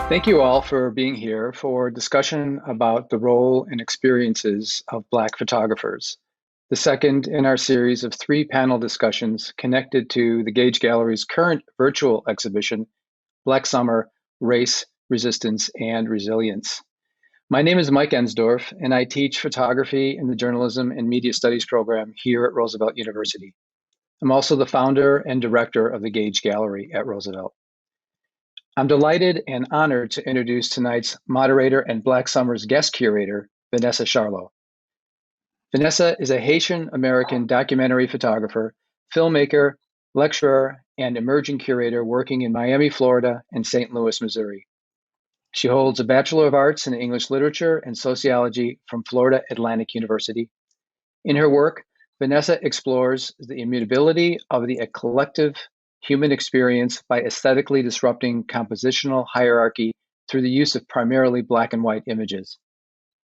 Thank you all for being here for a discussion about the role and experiences of Black photographers, the second in our series of three panel discussions connected to the Gage Gallery's current virtual exhibition, Black Summer, Race, Resistance, and Resilience. My name is Mike Ensdorf, and I teach photography in the Journalism and Media Studies program here at Roosevelt University. I'm also the founder and director of the Gage Gallery at Roosevelt. I'm delighted and honored to introduce tonight's moderator and Black Summer's guest curator, Vanessa Charlo. Vanessa is a Haitian-American documentary photographer, filmmaker, lecturer, and emerging curator working in Miami, Florida, and St. Louis, Missouri. She holds a Bachelor of Arts in English Literature and Sociology from Florida Atlantic University. In her work, Vanessa explores the immutability of the collective human experience by aesthetically disrupting compositional hierarchy through the use of primarily black and white images.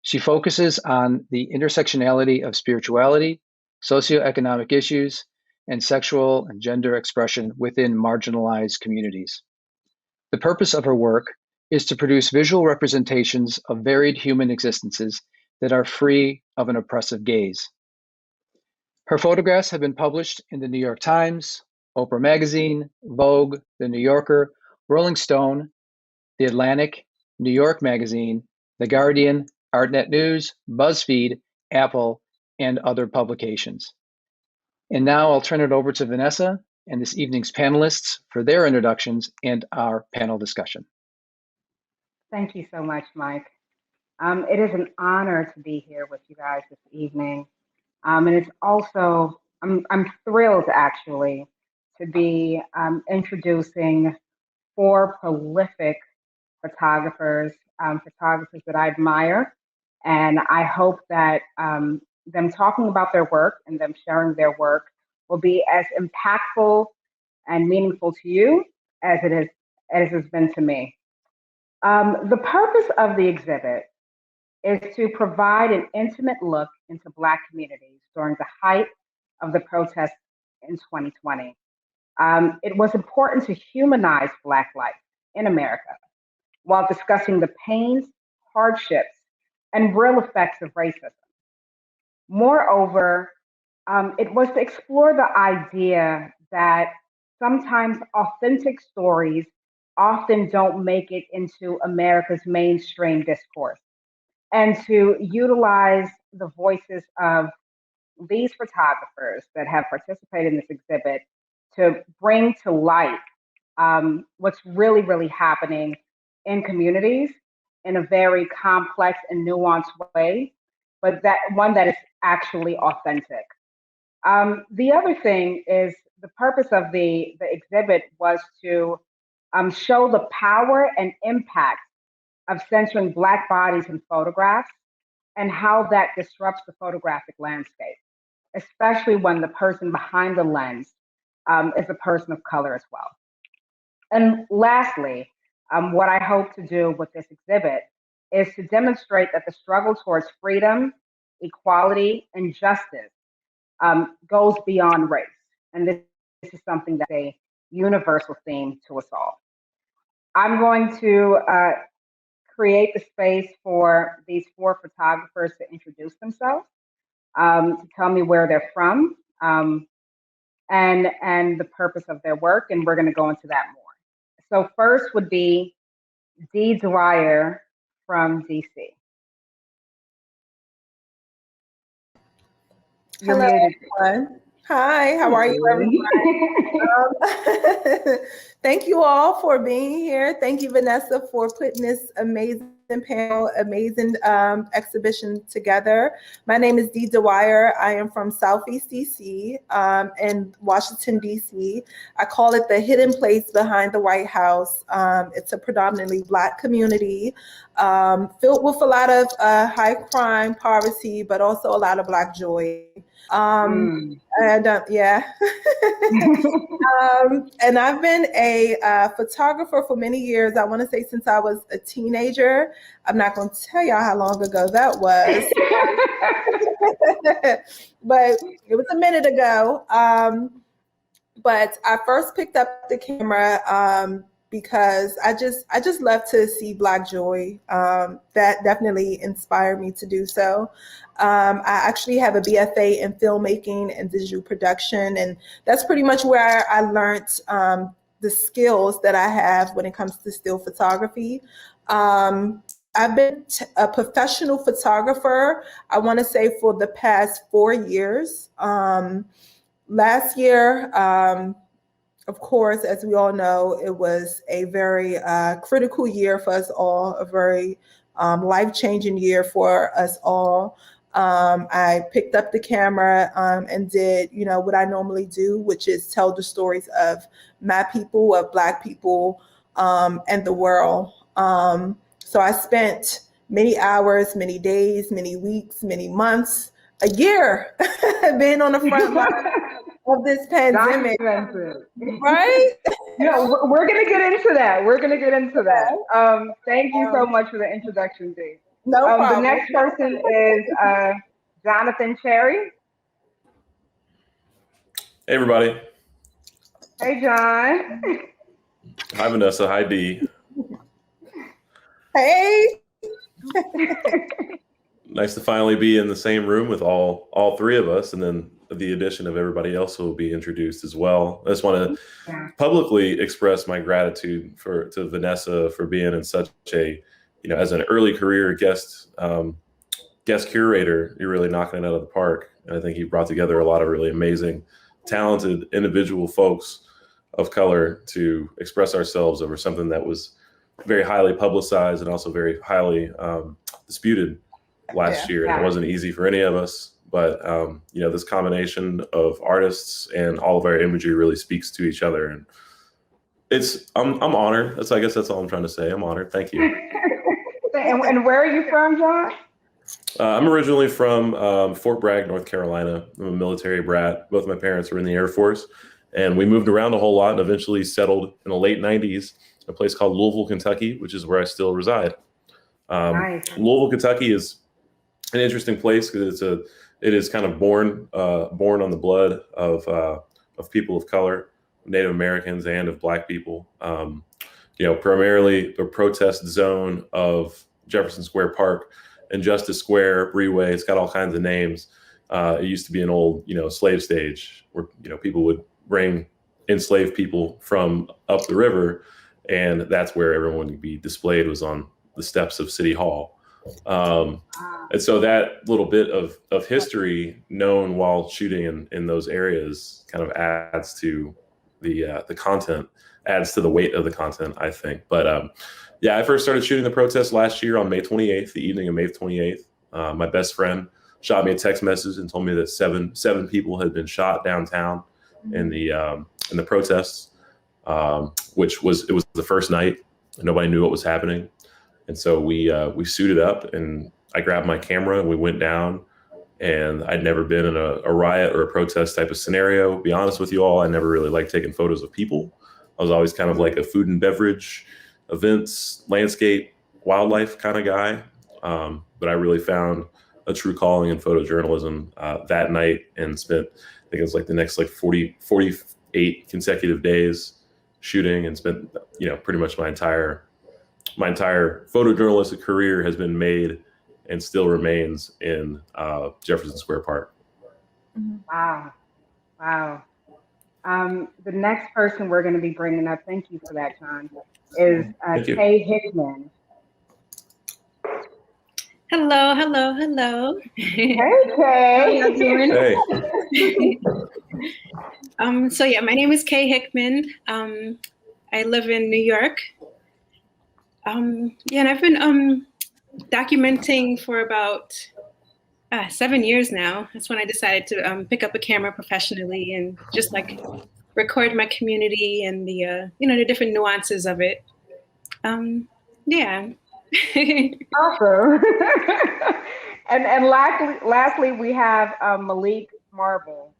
She focuses on the intersectionality of spirituality, socioeconomic issues, and sexual and gender expression within marginalized communities. The purpose of her work is to produce visual representations of varied human existences that are free of an oppressive gaze. Her photographs have been published in the New York Times, Oprah Magazine, Vogue, The New Yorker, Rolling Stone, The Atlantic, New York Magazine, The Guardian, ArtNet News, BuzzFeed, Apple, and other publications. And now I'll turn it over to Vanessa and this evening's panelists for their introductions and our panel discussion. Thank you so much, Mike. It is an honor to be here with you guys this evening. And it's also, I'm thrilled actually to be introducing four prolific photographers, photographers that I admire. And I hope that them talking about their work and them sharing their work will be as impactful and meaningful to you as it has been to me. The purpose of the exhibit is to provide an intimate look into Black communities during the height of the protests in 2020. It was important to humanize Black life in America while discussing the pains, hardships, and real effects of racism. Moreover, it was to explore the idea that sometimes authentic stories often don't make it into America's mainstream discourse, and to utilize the voices of these photographers that have participated in this exhibit to bring to light what's really, really happening in communities in a very complex and nuanced way, but that one that is actually authentic. The other thing is the purpose of the exhibit was to show the power and impact of centering Black bodies in photographs and how that disrupts the photographic landscape, especially when the person behind the lens is a person of color as well. And lastly, what I hope to do with this exhibit is to demonstrate that the struggle towards freedom, equality, and justice goes beyond race. And this is something that's a universal theme to us all. I'm going to create the space for these four photographers to introduce themselves, to tell me where they're from, and the purpose of their work, and we're going to go into that more. So first would be Dee Dwyer from DC. Hello, everyone. Hi, how are you, everyone? Thank you all for being here. Thank you, Vanessa, for putting this amazing panel, amazing exhibition together. My name is Dee Dwyer. I am from Southeast DC in Washington, DC. I call it the hidden place behind the White House. It's a predominantly Black community filled with a lot of high crime, poverty, but also a lot of Black joy. And yeah. And I've been a photographer for many years. I want to say since I was a teenager. I'm not going to tell y'all how long ago that was, but it was a minute ago. But I first picked up the camera because I just love to see Black joy. That definitely inspired me to do so. I actually have a BFA in filmmaking and digital production, and that's pretty much where I learned the skills that I have when it comes to still photography. I've been a professional photographer, I want to say, for the past 4 years. Last year, of course, as we all know, it was a very critical year for us all, a very life-changing year for us all. I picked up the camera and did, what I normally do, which is tell the stories of my people, of Black people, and the world. So I spent many hours, many days, many weeks, many months, a year being on the front line of this pandemic. Right? We're going to get into that. Thank you so much for the introduction, Dee. No problem. The next person is Jonathan Cherry. Hey, everybody. Hey, John. Hi, Vanessa. Hi, Dee. Hey. Nice to finally be in the same room with all three of us, and then the addition of everybody else who will be introduced as well. I just want to publicly express my gratitude to Vanessa for being in such a, as an early career guest curator. You're really knocking it out of the park. And I think you brought together a lot of really amazing, talented individual folks of color to express ourselves over something that was very highly publicized and also very highly disputed last year. And it wasn't easy for any of us, but this combination of artists and all of our imagery really speaks to each other. And I'm honored. I guess that's all I'm trying to say. I'm honored. Thank you. And where are you from, John? I'm originally from Fort Bragg, North Carolina. I'm a military brat. Both my parents were in the Air Force, and we moved around a whole lot and eventually settled in the late 90s in a place called Louisville, Kentucky, which is where I still reside. Nice. Louisville, Kentucky is an interesting place because it is kind of born on the blood of people of color, Native Americans, and of Black people. Primarily the protest zone of Jefferson Square Park and Justice Square, Breeway. It's got all kinds of names. It used to be an old, slave stage where, people would bring enslaved people from up the river, and that's where everyone would be displayed, was on the steps of City Hall. And so that little bit of history known while shooting in those areas kind of adds to the content, adds to the weight of the content, I think. But I first started shooting the protest last year on May 28th, the evening of May 28th. My best friend shot me a text message and told me that seven people had been shot downtown in the protests, which was the first night. And nobody knew what was happening. And so we suited up, and I grabbed my camera and we went down. And I'd never been in a riot or a protest type of scenario. To be honest with you all, I never really liked taking photos of people. I was always kind of like a food and beverage, events, landscape, wildlife kind of guy. But I really found a true calling in photojournalism that night, and spent, I think it was like the next 48 consecutive days shooting, and spent, pretty much my entire photojournalistic career has been made and still remains in Jefferson Square Park. Wow. The next person we're going to be bringing up, thank you for that, John, is Kay Hickman. Hello. Hey, Kay. How you doing? Hey. My name is Kay Hickman. I live in New York. And I've been documenting for about 7 years now. That's when I decided to pick up a camera professionally and just record my community and the different nuances of it. Awesome. and lastly, we have Malik Marble.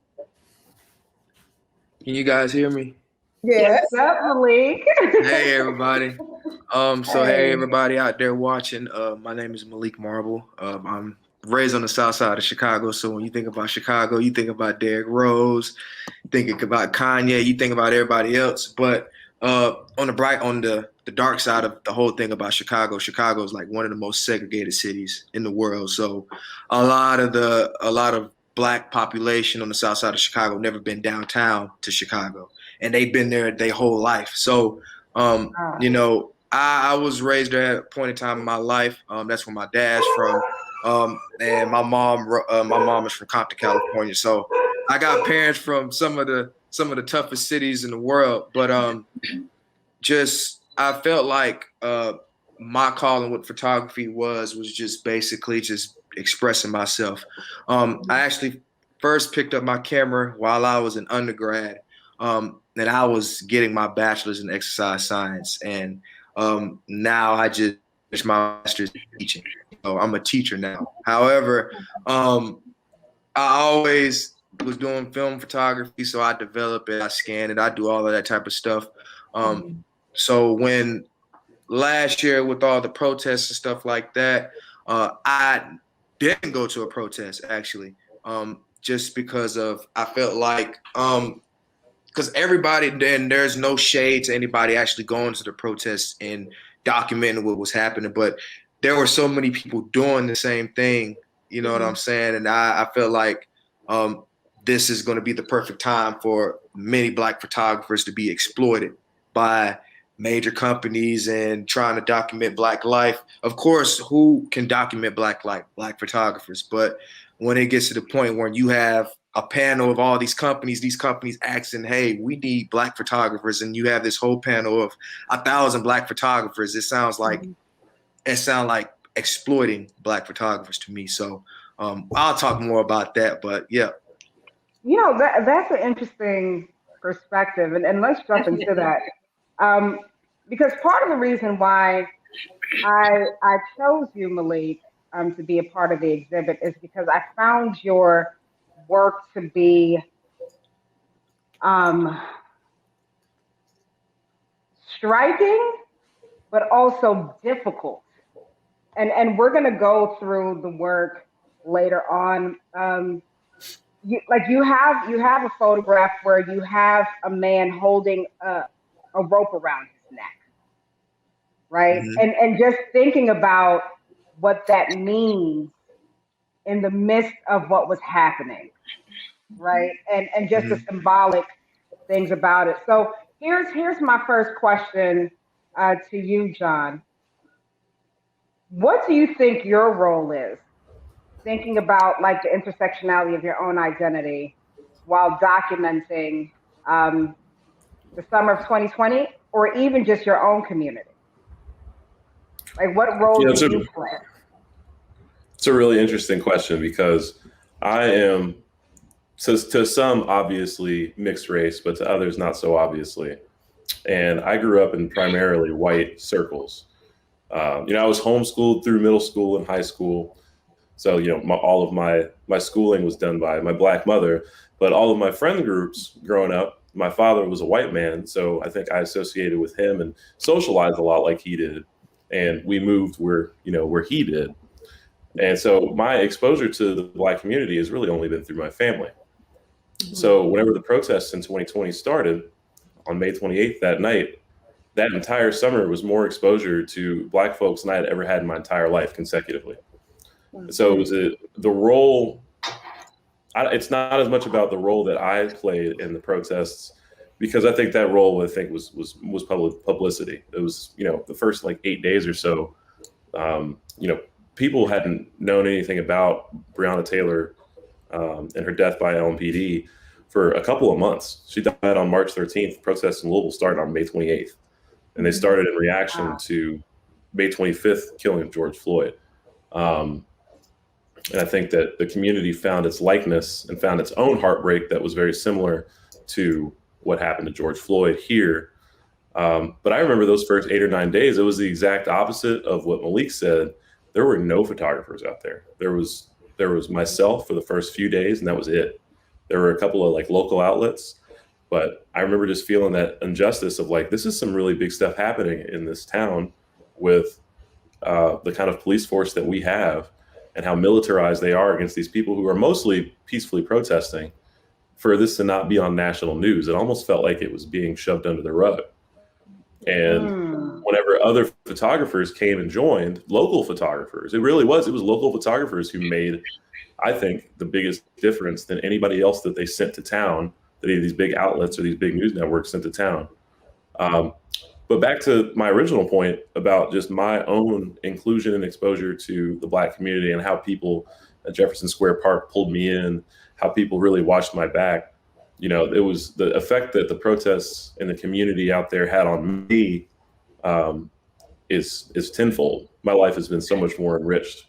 Can you guys hear me? Yes. What's up, Malik? Hey everybody. Hey everybody out there watching. My name is Malik Marble. I'm raised on the south side of Chicago. So when you think about Chicago, you think about Derrick Rose, thinking about Kanye, you think about everybody else. But on the dark side of the whole thing about Chicago, Chicago is like one of the most segregated cities in the world. So a lot of black population on the south side of Chicago never been downtown to Chicago, and they've been there their whole life. So you know, I was raised there at a point in time in my life. That's where my dad's from. And my mom is from Compton, California. So I got parents from some of the toughest cities in the world. But just I felt like my calling with photography was just basically just expressing myself. I actually first picked up my camera while I was an undergrad, and I was getting my bachelor's in exercise science, and now I just finished my master's in teaching. So I'm a teacher now. However, I always was doing film photography, so I develop it, I scan it, I do all of that type of stuff. So when last year with all the protests and stuff like that, I didn't go to a protest actually, just because I felt like because everybody, then there's no shade to anybody actually going to the protests and documenting what was happening, but there were so many people doing the same thing, you know what I'm saying? And I feel like this is going to be the perfect time for many Black photographers to be exploited by major companies and trying to document Black life. Of course, who can document Black life? Black photographers. But when it gets to the point where you have a panel of all these companies asking, hey, we need Black photographers, and you have this whole panel of 1,000 Black photographers, it sounds like exploiting Black photographers to me. So I'll talk more about that, but yeah. You know, that's an interesting perspective, and let's jump into that. Because part of the reason why I chose you, Malik, to be a part of the exhibit is because I found your work to be striking, but also difficult. And we're going to go through the work later on. You have a photograph where you have a man holding a rope around his neck, right? Mm-hmm. And just thinking about what that means in the midst of what was happening, right? And just the symbolic things about it. So here's my first question to you, John. What do you think your role is, thinking about like the intersectionality of your own identity while documenting the summer of 2020, or even just your own community? Like, what role do you play? It's a really interesting question, because I am, to some, obviously mixed race, but to others, not so obviously. And I grew up in primarily white circles. I was homeschooled through middle school and high school. So, all of my schooling was done by my Black mother, but all of my friend groups growing up, my father was a white man. So I think I associated with him and socialized a lot like he did. And we moved where he did. And so my exposure to the Black community has really only been through my family. Mm-hmm. So whenever the protests in 2020 started on May 28th, that night, that entire summer was more exposure to Black folks than I had ever had in my entire life consecutively. So it was the role. It's not as much about the role that I played in the protests, because I think that role, was publicity. It was, the first like 8 days or so, people hadn't known anything about Breonna Taylor and her death by LMPD for a couple of months. She died on March 13th. Protests in Louisville started on May 28th. And they started in reaction to May 25th killing of George Floyd. And I think that the community found its likeness and found its own heartbreak that was very similar to what happened to George Floyd here. But I remember those first 8 or 9 days, it was the exact opposite of what Malik said. There were no photographers out there. There was myself for the first few days, and that was it. There were a couple of like local outlets, but I remember just feeling that injustice of like, this is some really big stuff happening in this town with the kind of police force that we have, and how militarized they are against these people who are mostly peacefully protesting. For this to not be on national news, it almost felt like it was being shoved under the rug. And whenever other photographers came and joined, local photographers, it was local photographers who made, I think, the biggest difference than anybody else that they sent to town, that these big outlets or these big news networks sent to town. But back to my original point about just my own inclusion and exposure to the Black community and how people at Jefferson Square Park pulled me in, how people really watched my back. You know, it was the effect that the protests and the community out there had on me is tenfold. My life has been so much more enriched,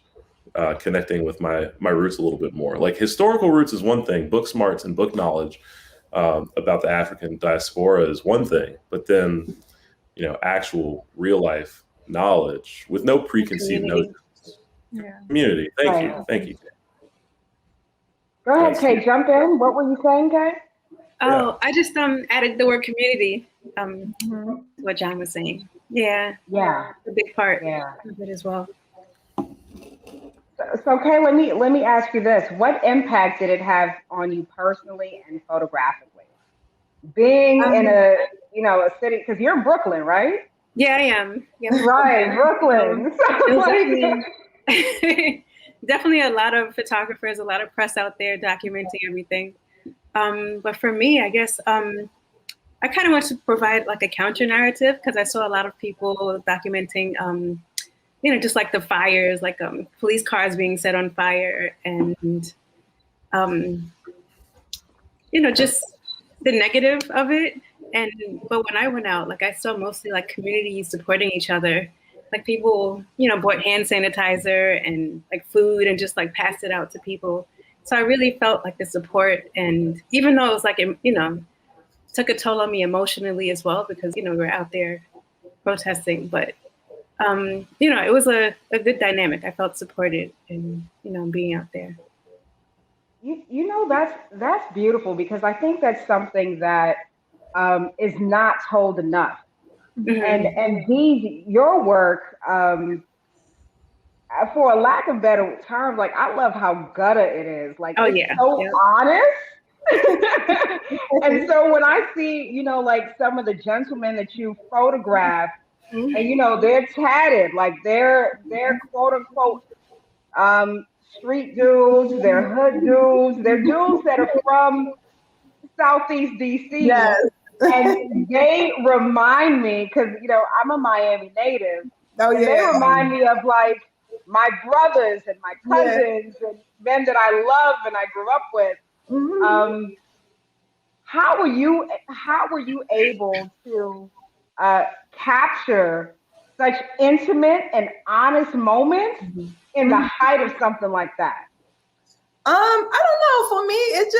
connecting with my roots a little bit more. Like, historical roots is one thing, book smarts and book knowledge about the African diaspora is one thing, but then, you know, actual real life knowledge with no preconceived notions. Yeah. Community. Thank you. Go ahead, Kay, jump in. What were you saying, Kay? Oh, I just added the word community. What John was saying. Yeah. Yeah. A big part Yeah. of it as well. So Kay, let me ask you this. What impact did it have on you personally and photographically? Being in a city, because you're in Brooklyn, right? Yeah, I am. Yeah. Right, Brooklyn. It was definitely a lot of photographers, a lot of press out there documenting everything. But for me, I guess I kind of want to provide like a counter narrative, because I saw a lot of people documenting, just like the fires, like police cars being set on fire, and just the negative of it. But when I went out, like, I saw mostly like communities supporting each other. Like, people, bought hand sanitizer and like food and just like passed it out to people. So I really felt like the support. And even though it was like, took a toll on me emotionally as well, because, we were out there protesting, but, it was a good dynamic. I felt supported in, being out there. That's beautiful, because I think that's something that is not told enough. Mm-hmm. And your work, for a lack of better terms, like, I love how gutter it is. Like, it's so honest. And so when I see, like, some of the gentlemen that you photograph, mm-hmm. and they're tatted, like they're quote unquote street dudes, they're hood dudes, they're dudes that are from Southeast DC. Yes. And they remind me, because I'm a Miami native. Oh, yeah. They remind me of like my brothers and my cousins and men that I love and I grew up with. Mm-hmm. How were you able to capture such intimate and honest moments in the height of something like that? I don't know. For me, it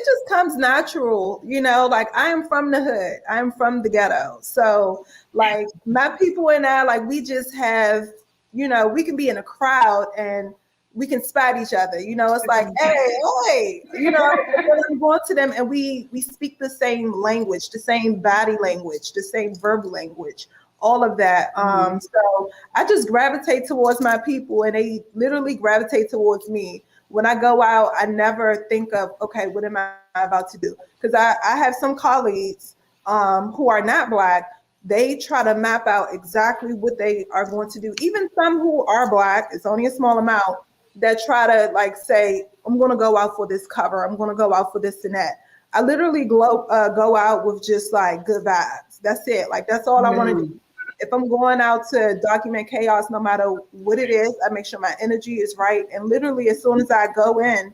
just comes natural, like, I am from the hood. I'm from the ghetto. So like, my people and I, like, we just have, we can be in a crowd and we can spot each other. It's like, hey, when I'm going to them and we speak the same language, the same body language, the same verbal language, all of that. So I just gravitate towards my people and they literally gravitate towards me. When I go out, I never think of, okay, what am I about to do? Because I have some colleagues who are not Black. They try to map out exactly what they are going to do. Even some who are Black, it's only a small amount, that try to like say, I'm going to go out for this cover. I'm going to go out for this and that. I literally go out with just like good vibes. That's it. Like, that's all I want to do. If I'm going out to document chaos, no matter what it is, I make sure my energy is right. And literally, as soon as I go in,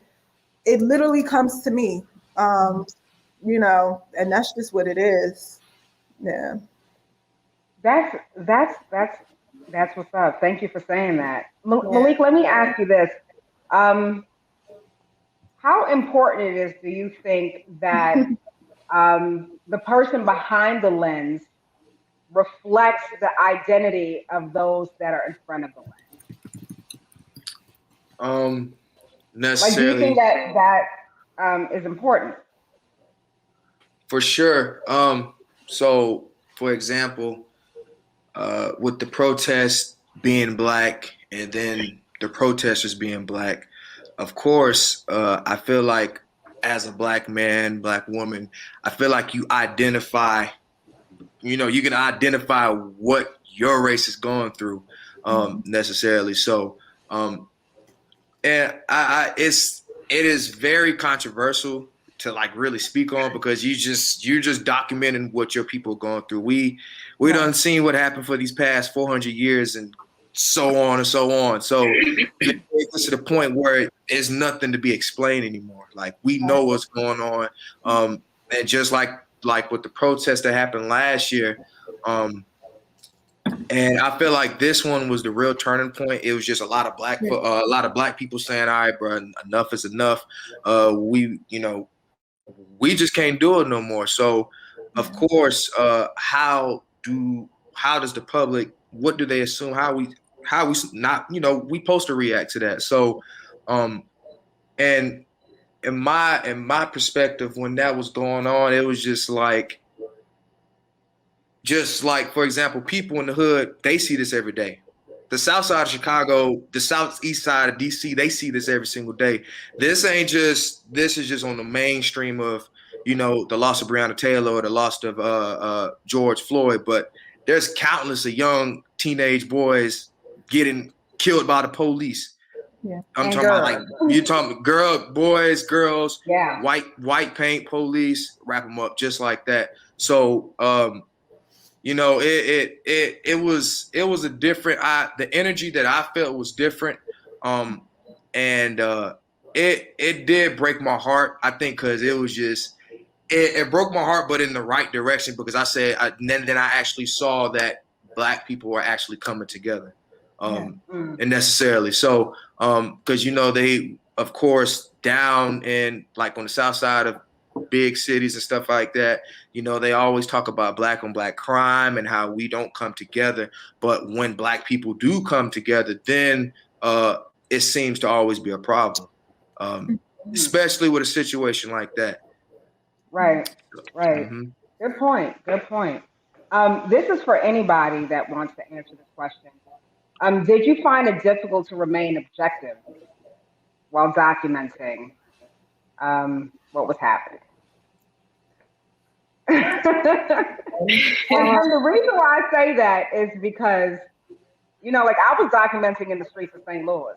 it literally comes to me, and that's just what it is. Yeah. That's what's up. Thank you for saying that. Malik, let me ask you this. How important it is, do you think, that the person behind the lens reflects the identity of those that are in front of the lens? Necessarily. Like, do you think that is important? For sure. So, for example, with the protest being Black and then the protesters being Black, of course, I feel like as a Black man, Black woman, I feel like you identify you can identify what your race is going through necessarily. So and it is very controversial to like really speak on, because you're just documenting what your people are going through. We done seen what happened for these past 400 years and so on and so on. So it gets to the point where there's nothing to be explained anymore. Like, we know what's going on. And just like with the protests that happened last year, and I feel like this one was the real turning point. It was just a lot of black people saying, all right, bro, enough is enough. We just can't do it no more. So of course, how does the public, what do they assume? How we not, we supposed to react to that. So, and in my perspective, when that was going on, it was just like, for example, people in the hood, they see this every day. The south side of Chicago, the southeast side of DC, they see this every single day. This is just on the mainstream of, the loss of Breonna Taylor or the loss of George Floyd, but there's countless of young teenage boys getting killed by the police. Yeah. I'm talking about, like, you're talking boys, girls, Yeah. white paint police, wrap them up just like that. So, it was a different, the energy that I felt was different. And it did break my heart, I think, because it was just, it broke my heart, but in the right direction, because then I actually saw that Black people were actually coming together. And necessarily. So, because, they, of course, down in, like, on the south side of big cities and stuff like that, they always talk about Black on Black crime and how we don't come together. But when Black people do come together, then it seems to always be a problem, especially with a situation like that. Right. Mm-hmm. Good point. This is for anybody that wants to answer this question. Did you find it difficult to remain objective while documenting what was happening? and the reason why I say that is because, like, I was documenting in the streets of St. Louis,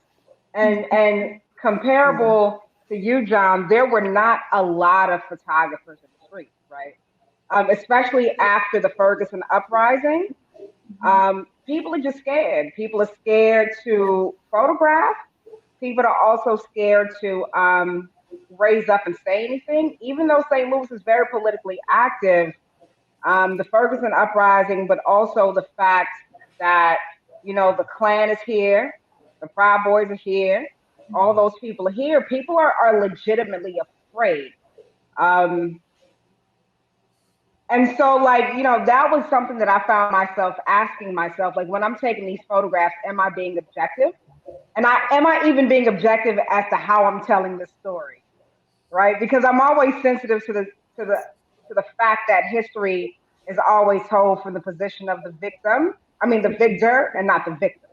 and comparable to you, John, there were not a lot of photographers in the streets, right? Especially after the Ferguson uprising. People are just scared. People are scared to photograph. People are also scared to raise up and say anything, even though St. Louis is very politically active. The Ferguson uprising, but also the fact that, the Klan is here, the Proud Boys are here, all those people are here. People are legitimately afraid. And so, like, that was something that I found myself asking myself, like, when I'm taking these photographs, am I being objective? And am I even being objective as to how I'm telling this story, right? Because I'm always sensitive to the fact that history is always told from the position of the victor, and not the victim.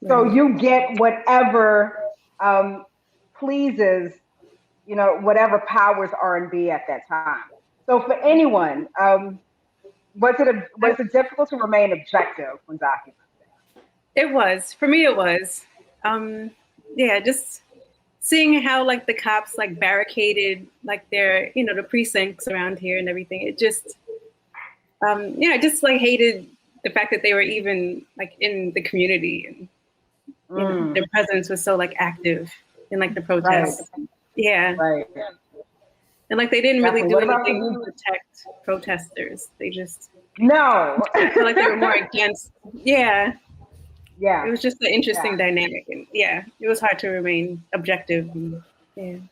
So you get whatever pleases, whatever powers R&B at that time. So for anyone, was it difficult to remain objective when documenting? It was. For me, it was. Just seeing how, like, the cops, like, barricaded, like, their, the precincts around here and everything. It just, I just, like, hated the fact that they were even, like, in the community, and their presence was so, like, active in, like, the protests. Right. Yeah. Right. And, like, they didn't really do What about anything you? to protect protesters. They just, No. I feel like they were more against. Yeah. Yeah. It was just an interesting dynamic, and it was hard to remain objective. And,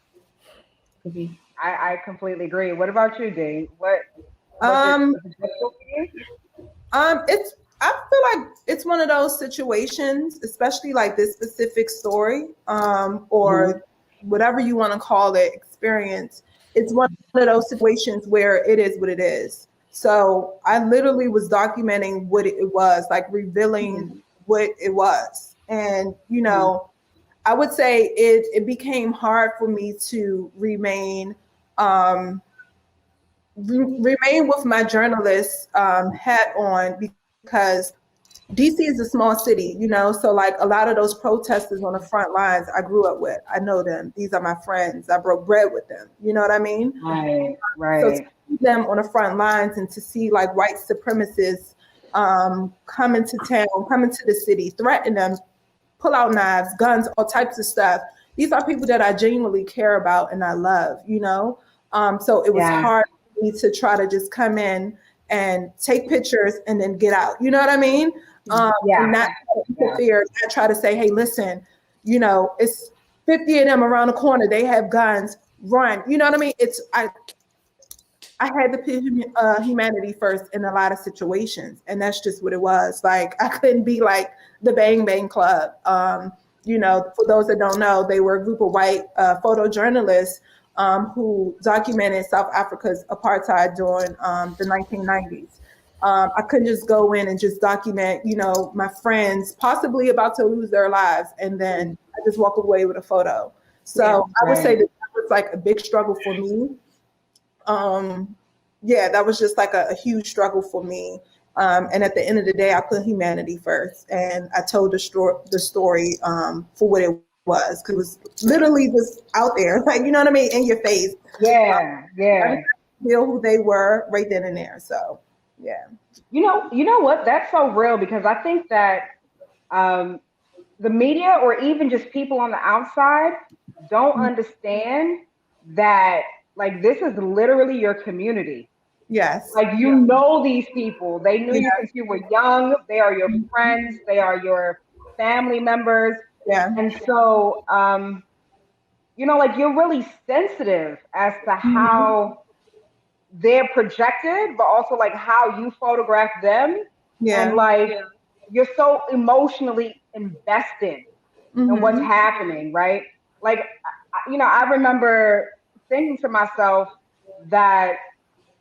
I completely agree. What about you, Dee? Was it difficult for you? I feel like it's one of those situations, especially like this specific story, or whatever you want to call it, experience. It's one of those situations where it is what it is. So I literally was documenting what it was, like revealing what it was. And, I would say it became hard for me to remain remain with my journalist hat on, because DC is a small city, you know, so like a lot of those protesters on the front lines I grew up with. I know them. These are my friends. I broke bread with them. You know what I mean? Right. So to see them on the front lines and to see like white supremacists come into town, come into the city, threaten them, pull out knives, guns, all types of stuff. These are people that I genuinely care about and I love, you know? So it was hard for me to try to just come in and take pictures and then get out. You know what I mean? And not interfere. I try to say, hey, listen, you know, it's 50 of them around the corner. They have guns. Run. You know what I mean? I had to put humanity first in a lot of situations, and that's just what it was. Like, I couldn't be like the Bang Bang Club. You know, for those that don't know, they were a group of white photojournalists who documented South Africa's apartheid during the 1990s. I couldn't just go in and just document, you know, my friends possibly about to lose their lives, and then I just walk away with a photo. So I would say that was like a big struggle for me. That was just like a huge struggle for me. And at the end of the day, I put humanity first, and I told the story for what it was, because it was literally just out there, like, you know what I mean, in your face. Yeah. I feel who they were right then and there. So, yeah. You know what? That's so real, because I think that the media, or even just people on the outside, don't understand that, like, this is literally your community. Yes. Like, you know these people. They knew you since you were young. They are your friends. They are your family members. Yeah. And so, you know, like, you're really sensitive as to how they're projected, but also like how you photograph them. And like, you're so emotionally invested in what's happening, right? Like, you know, I remember thinking to myself that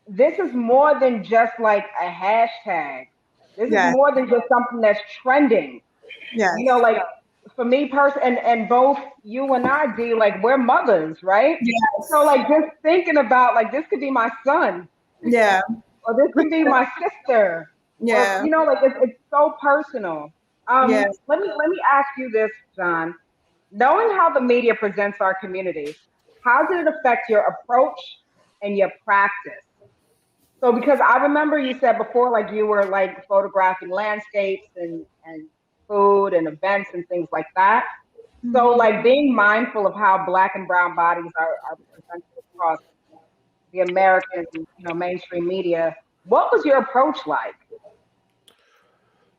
this is more than just like a hashtag. This is more than just something that's trending. Yeah. You know, like, for me personally, and both you and I, Dee, like, we're mothers, right? Yes. So like, just thinking about, like, this could be my son. Yeah. Or this could be my sister. Yeah. Or, you know, like, it's so personal. Let me ask you this, John. Knowing how the media presents our community, how did it affect your approach and your practice? So, because I remember you said before, like, you were like photographing landscapes and food and events and things like that. So, like, being mindful of how Black and brown bodies are presented across the American, you know, mainstream media, what was your approach like?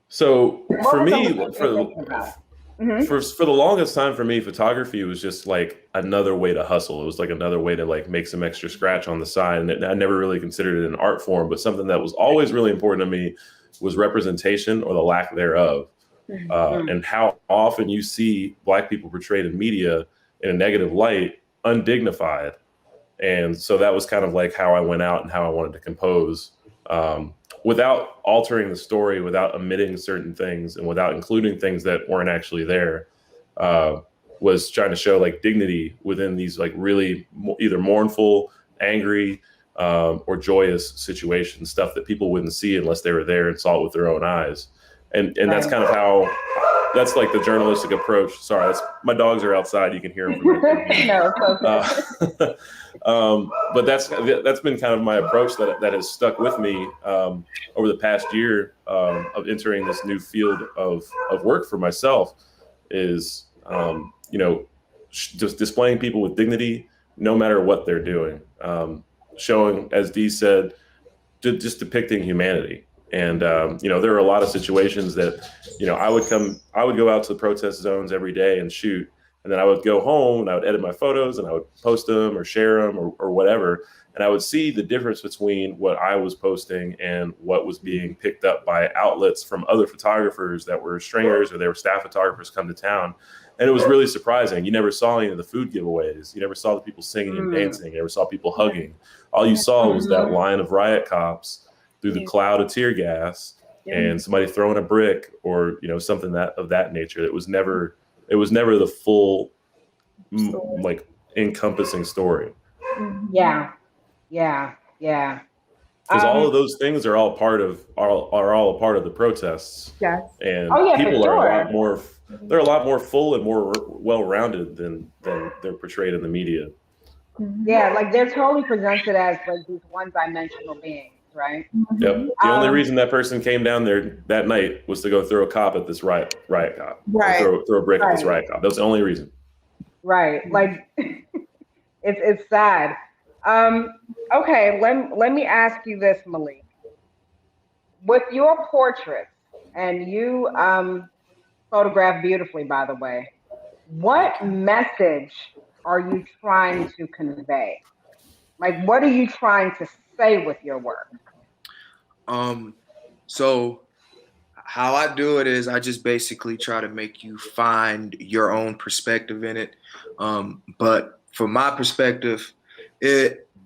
So for me, for the longest time, for me, photography was just like another way to hustle. It was like another way to like make some extra scratch on the side. And I never really considered it an art form, but something that was always really important to me was representation, or the lack thereof. And how often you see Black people portrayed in media in a negative light, undignified. And so that was kind of like how I went out and how I wanted to compose, without altering the story, without omitting certain things, and without including things that weren't actually there. Was trying to show like dignity within these like really either mournful, angry, or joyous situations, stuff that people wouldn't see unless they were there and saw it with their own eyes. And that's kind of how, that's like the journalistic approach. Sorry, my dogs are outside. You can hear them from No, it's okay. But that's been kind of my approach that has stuck with me over the past year of entering this new field of work for myself, is you know, just displaying people with dignity no matter what they're doing, showing, as Dee said, just depicting humanity. And you know, there are a lot of situations that, you know, I would go out to the protest zones every day and shoot. And then I would go home and I would edit my photos and I would post them or share them or whatever. And I would see the difference between what I was posting and what was being picked up by outlets from other photographers that were stringers, or they were staff photographers come to town. And it was really surprising. You never saw any of the food giveaways. You never saw the people singing and dancing. You never saw people hugging. All you saw was that line of riot cops through the cloud of tear gas and somebody throwing a brick, or, you know, something of that nature. It was never the full, like, encompassing story. Yeah. Because all of those things are all part of are all a part of the protests. Yes. And Oh, yeah, for people are a sure. lot more. They're a lot more full and more well-rounded than they're portrayed in the media. Yeah, like they're totally presented as like these one-dimensional beings, right? Yep. The only reason that person came down there that night was to go throw a cop at this riot cop. Right. Or throw a brick at this riot cop. That's the only reason. Right. Like it's sad. Okay, let me ask you this, Malik. With your portraits, and you photograph beautifully, by the way, what message are you trying to convey? Like, what are you trying to say with your work? So how I do it is I just basically try to make you find your own perspective in it. But from my perspective,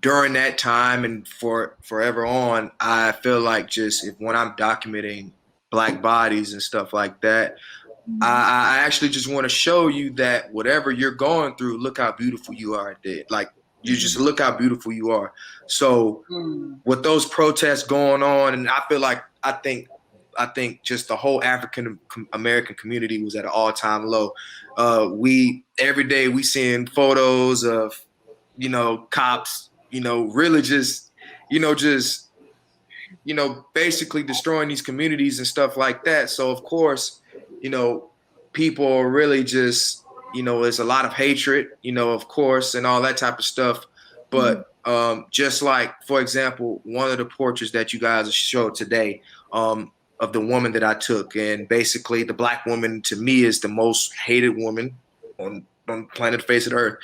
during that time and forever on, I feel like just when I'm documenting Black bodies and stuff like that, I actually just want to show you that whatever you're going through, look how beautiful you are. Like, you just look how beautiful you are. So with those protests going on, and I think just the whole African American community was at an all-time low. Every day we seeing photos of, cops, really just basically destroying these communities and stuff like that. So of course, people are really just, there's a lot of hatred, of course, and all that type of stuff. But just like, for example, one of the portraits that you guys showed today, of the woman that I took, and basically the Black woman to me is the most hated woman on planet face of the earth.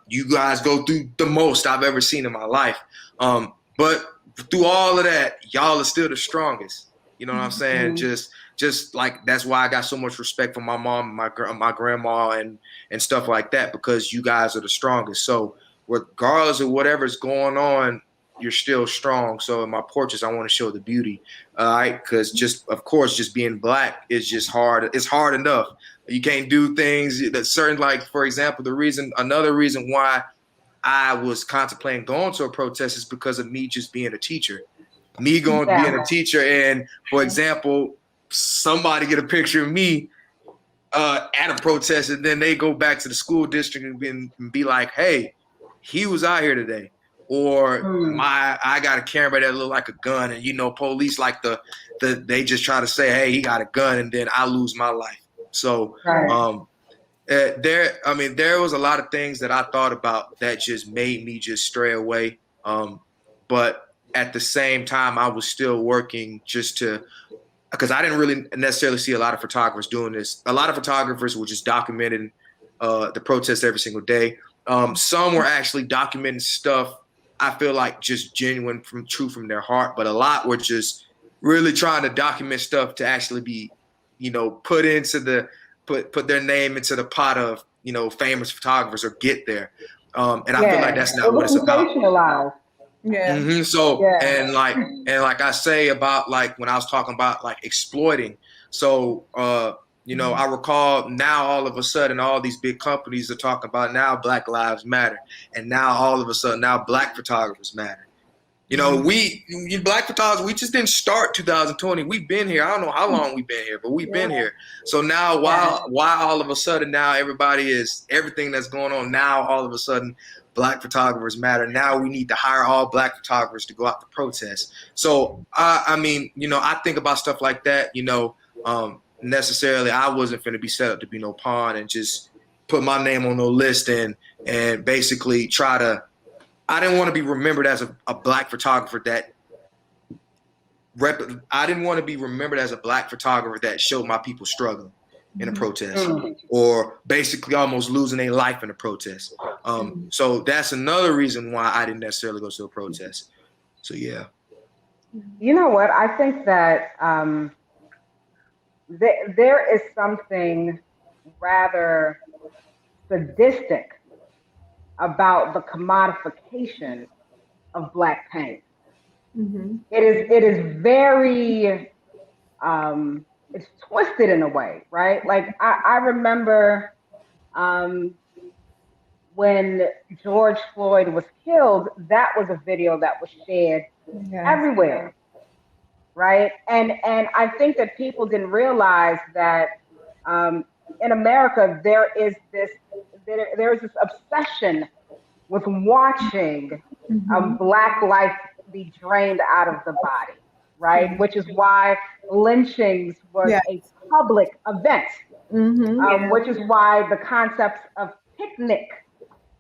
You guys go through the most I've ever seen in my life. But through all of that, y'all are still the strongest. You know what I'm saying? Just like, that's why I got so much respect for my mom, my grandma, and stuff like that, because you guys are the strongest. So regardless of whatever's going on, you're still strong. So in my portraits, I want to show the beauty, because just being Black is just hard. It's hard enough. You can't do things that certain, like, for example, another reason why I was contemplating going to a protest is because of me just being a teacher. Me being a teacher, and for example, somebody get a picture of me at a protest, and then they go back to the school district and be like, "Hey, he was out here today," or I got a camera that look like a gun, and police like they just try to say, "Hey, he got a gun," and then I lose my life. So there was a lot of things that I thought about that just made me just stray away. But at the same time, I was still working because I didn't really necessarily see a lot of photographers doing this. A lot of photographers were just documenting the protests every single day. Some were actually documenting stuff, I feel like, just genuine, true from their heart, but a lot were just really trying to document stuff to actually be, put their name into the pot of, famous photographers, or get there. And I feel like that's not what it's about. Yeah. Mm-hmm. So, and like I say about, like, when I was talking about, like, exploiting. So, I recall now all of a sudden all these big companies are talking about now Black Lives Matter, and now all of a sudden now Black photographers matter. We Black photographers, we just didn't start 2020. We've been here. I don't know how long we've been here, but we've been here. So now why all of a sudden now everything that's going on now, all of a sudden Black photographers matter. Now we need to hire all Black photographers to go out to protest. So I think about stuff like that. Necessarily I wasn't going to be set up to be no pawn and just put my name on no list and basically I didn't want to be remembered as a Black photographer I didn't want to be remembered as a Black photographer that showed my people struggling in a protest, or basically almost losing their life in a protest. So that's another reason why I didn't necessarily go to a protest. So yeah. You know what? I think that there is something rather sadistic about the commodification of Black pain. It is very it's twisted in a way, right? Like I remember when George Floyd was killed, that was a video that was shared everywhere, right? And I think that people didn't realize that in America there is this obsession with watching Black life be drained out of the body, right? Which is why lynchings was a public event, which is why the concept of picnic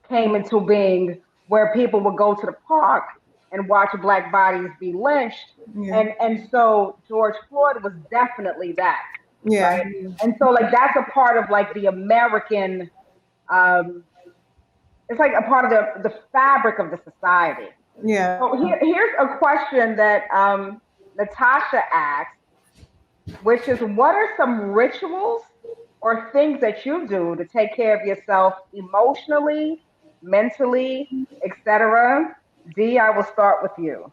came into being, where people would go to the park and watch Black bodies be lynched. And so George Floyd was definitely that. Right? And so like that's a part of like the American, it's like a part of the fabric of the society. So here's a question that Natasha asked, which is, what are some rituals or things that you do to take care of yourself emotionally, mentally, etc.? Dee, I will start with you.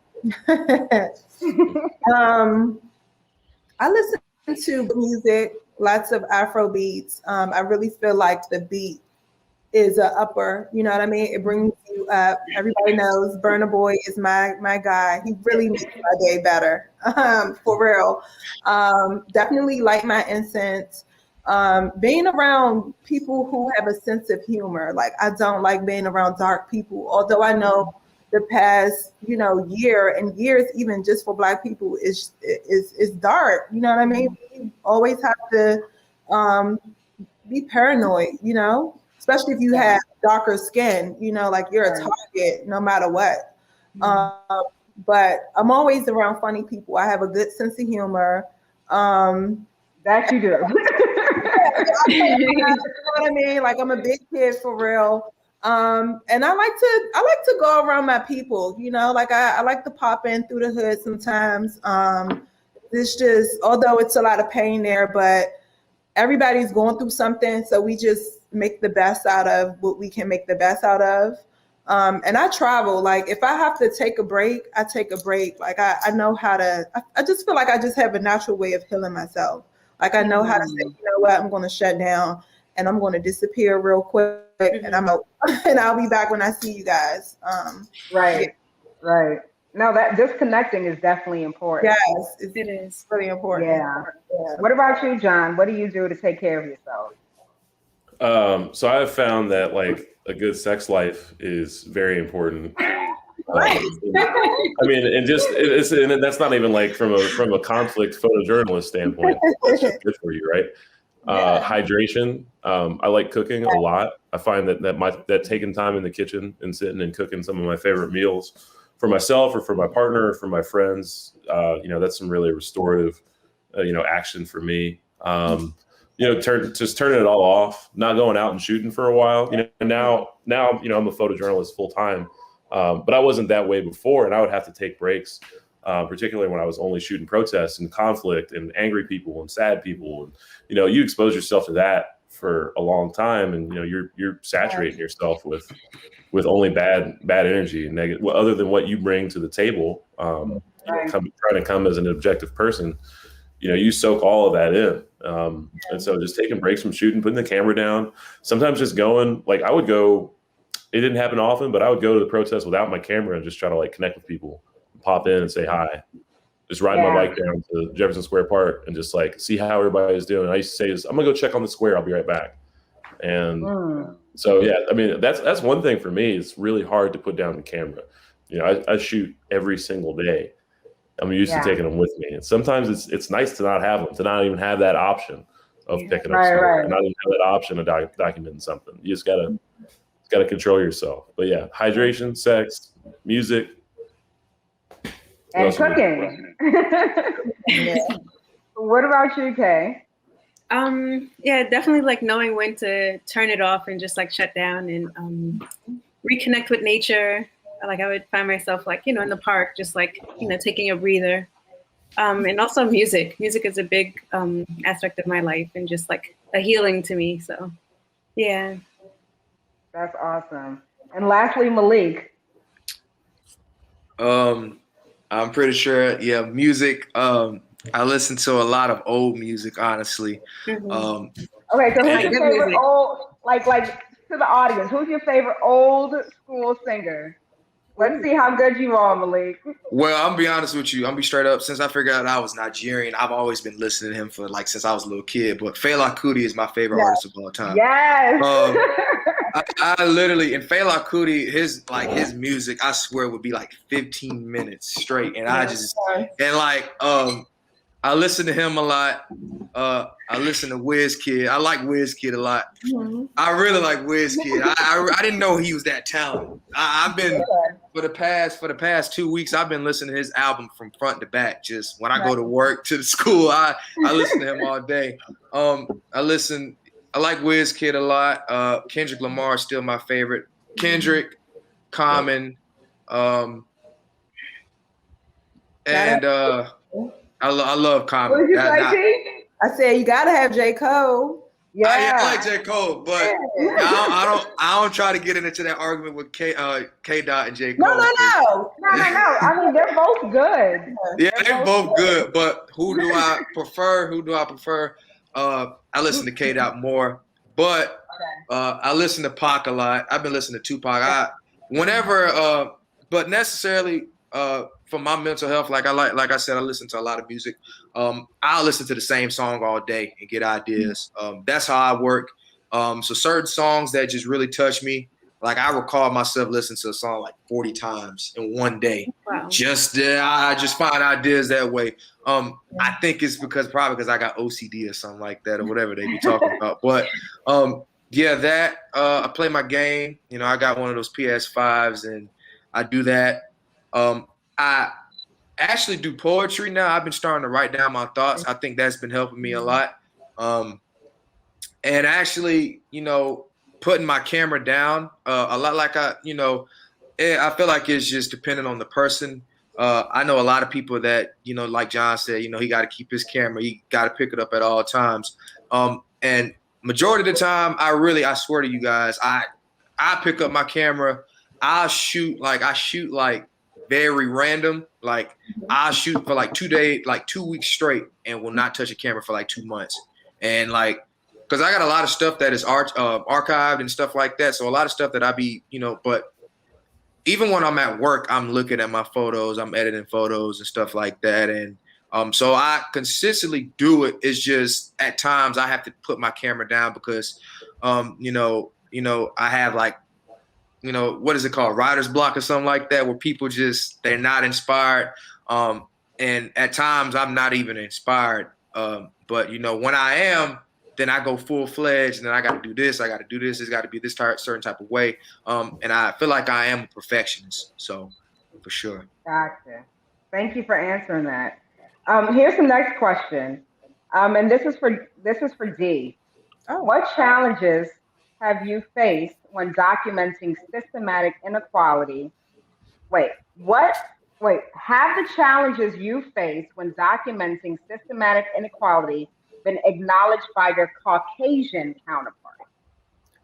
I listen to music, lots of Afro beats. I really feel like the beat is a upper, you know what I mean? It brings you up. Everybody knows Burna Boy is my guy. He really makes my day better, for real. Definitely light my incense. Being around people who have a sense of humor. Like, I don't like being around dark people, although I know the past, year and years, even just for Black people, is dark. You know what I mean? You always have to be paranoid, especially if you have darker skin, like you're a target no matter what. But I'm always around funny people. I have a good sense of humor. That you do. You know what I mean? Like, I'm a big kid for real. And I like to go around my people, like I like to pop in through the hood sometimes. It's just, although it's a lot of pain there, but everybody's going through something. So we just make the best out of what we can make the best out of. And I travel. Like, if I have to take a break, I take a break. Like, I know how to, I just feel like I just have a natural way of healing myself. Like, I know how to say, you know what, I'm going to shut down and I'm going to disappear real quick, and I'm out, and I'll be back when I see you guys. Right. No, that disconnecting is definitely important. Yes, it is really important. Yeah. What about you, John? What do you do to take care of yourself? So I've found that like a good sex life is very important. Right. I mean, and that's not even like from a conflict photojournalist standpoint. It's just good for you, right? Hydration. I like cooking a lot. I find that taking time in the kitchen and sitting and cooking some of my favorite meals for myself or for my partner or for my friends, that's some really restorative, action for me. Turning it all off, not going out and shooting for a while. Now, I'm a photojournalist full time, but I wasn't that way before, and I would have to take breaks, particularly when I was only shooting protests and conflict and angry people and sad people. And, you expose yourself to that for a long time, and you're saturating yourself with only bad energy and negative, other than what you bring to the table. Trying to come as an objective person. You soak all of that in. And so just taking breaks from shooting, putting the camera down, sometimes just going, like I would go, it didn't happen often, but I would go to the protest without my camera and just try to like connect with people, pop in and say hi, just riding my bike down to Jefferson Square Park and just like see how everybody's doing. I used to say, I'm gonna go check on the square. I'll be right back. And so, I mean, that's one thing for me. It's really hard to put down the camera. I shoot every single day. I'm used to taking them with me. And sometimes it's nice to not have them, to not even have that option of picking up something, not even have that option of documenting something. You just gotta control yourself. But yeah, hydration, sex, music, and cooking. What about you, Kay? Definitely like knowing when to turn it off and just like shut down and reconnect with nature. Like I would find myself like, in the park, just like, taking a breather. And also music. Music is a big aspect of my life and just like a healing to me. So, yeah. That's awesome. And lastly, Malik. I'm pretty sure, music. I listen to a lot of old music, honestly. Okay, so who can say old, like to the audience. Who's your favorite old school singer? Let's see how good you are, Malik. Well, I'm gonna be honest with you. I'm gonna be straight up. Since I figured out I was Nigerian, I've always been listening to him for like since I was a little kid. But Fela Kuti is my favorite artist of all time. Yes. I literally, and Fela Kuti, his music, I swear would be like 15 minutes straight, and I listen to him a lot. I listen to Wizkid. I like Wizkid a lot. Mhm. I really like Wizkid. I didn't know he was that talented. I've been for the past 2 weeks. I've been listening to his album from front to back. Just when I go to work, to the school, I listen to him all day. I like Wizkid a lot. Kendrick Lamar is still my favorite. Kendrick, Common, and I love Common. What did you say, T? I said you gotta have J. Cole. Yeah. I like J. Cole, but I don't try to get into that argument with K. Dot and J. Cole. No. No. I mean, they're both good. Yeah, they're both good, but who do I prefer? I listen to K. Dot more, but I listen to Pac a lot. I've been listening to Tupac. But necessarily for my mental health, like I said, I listen to a lot of music. I'll listen to the same song all day and get ideas. That's how I work. So certain songs that just really touch me, like I recall myself listening to a song like 40 times in one day. Wow. I just find ideas that way. I think it's probably because I got OCD or something like that or whatever they be talking about. But I play my game. You know, I got one of those PS5s and I do that. I actually do poetry now. I've been starting to write down my thoughts. I think that's been helping me a lot. And actually, you know, putting my camera down a lot, like I feel like it's just dependent on the person. I know a lot of people that, you know, like John said, you know, he got to keep his camera. He got to pick it up at all times. And majority of the time, I swear to you guys, I pick up my camera. I shoot like very random. Like I'll shoot for like 2 weeks straight and will not touch a camera for like 2 months. And like, cause I got a lot of stuff that is archived and stuff like that. So a lot of stuff that I be, you know, but even when I'm at work, I'm looking at my photos, I'm editing photos and stuff like that. And so I consistently do it. It's just at times I have to put my camera down because, you know, I have like, you know, what is it called? Writer's block or something like that, where people they're not inspired. And at times I'm not even inspired. But, you know, when I am, then I go full fledged and then I got to do this. It's got to be this certain type of way. And I feel like I am a perfectionist. So for sure. Gotcha. Thank you for answering that. Here's the next question. And this is for D. Oh. What challenges have you faced when documenting systematic inequality? Have the challenges you faced when documenting systematic inequality been acknowledged by your Caucasian counterpart?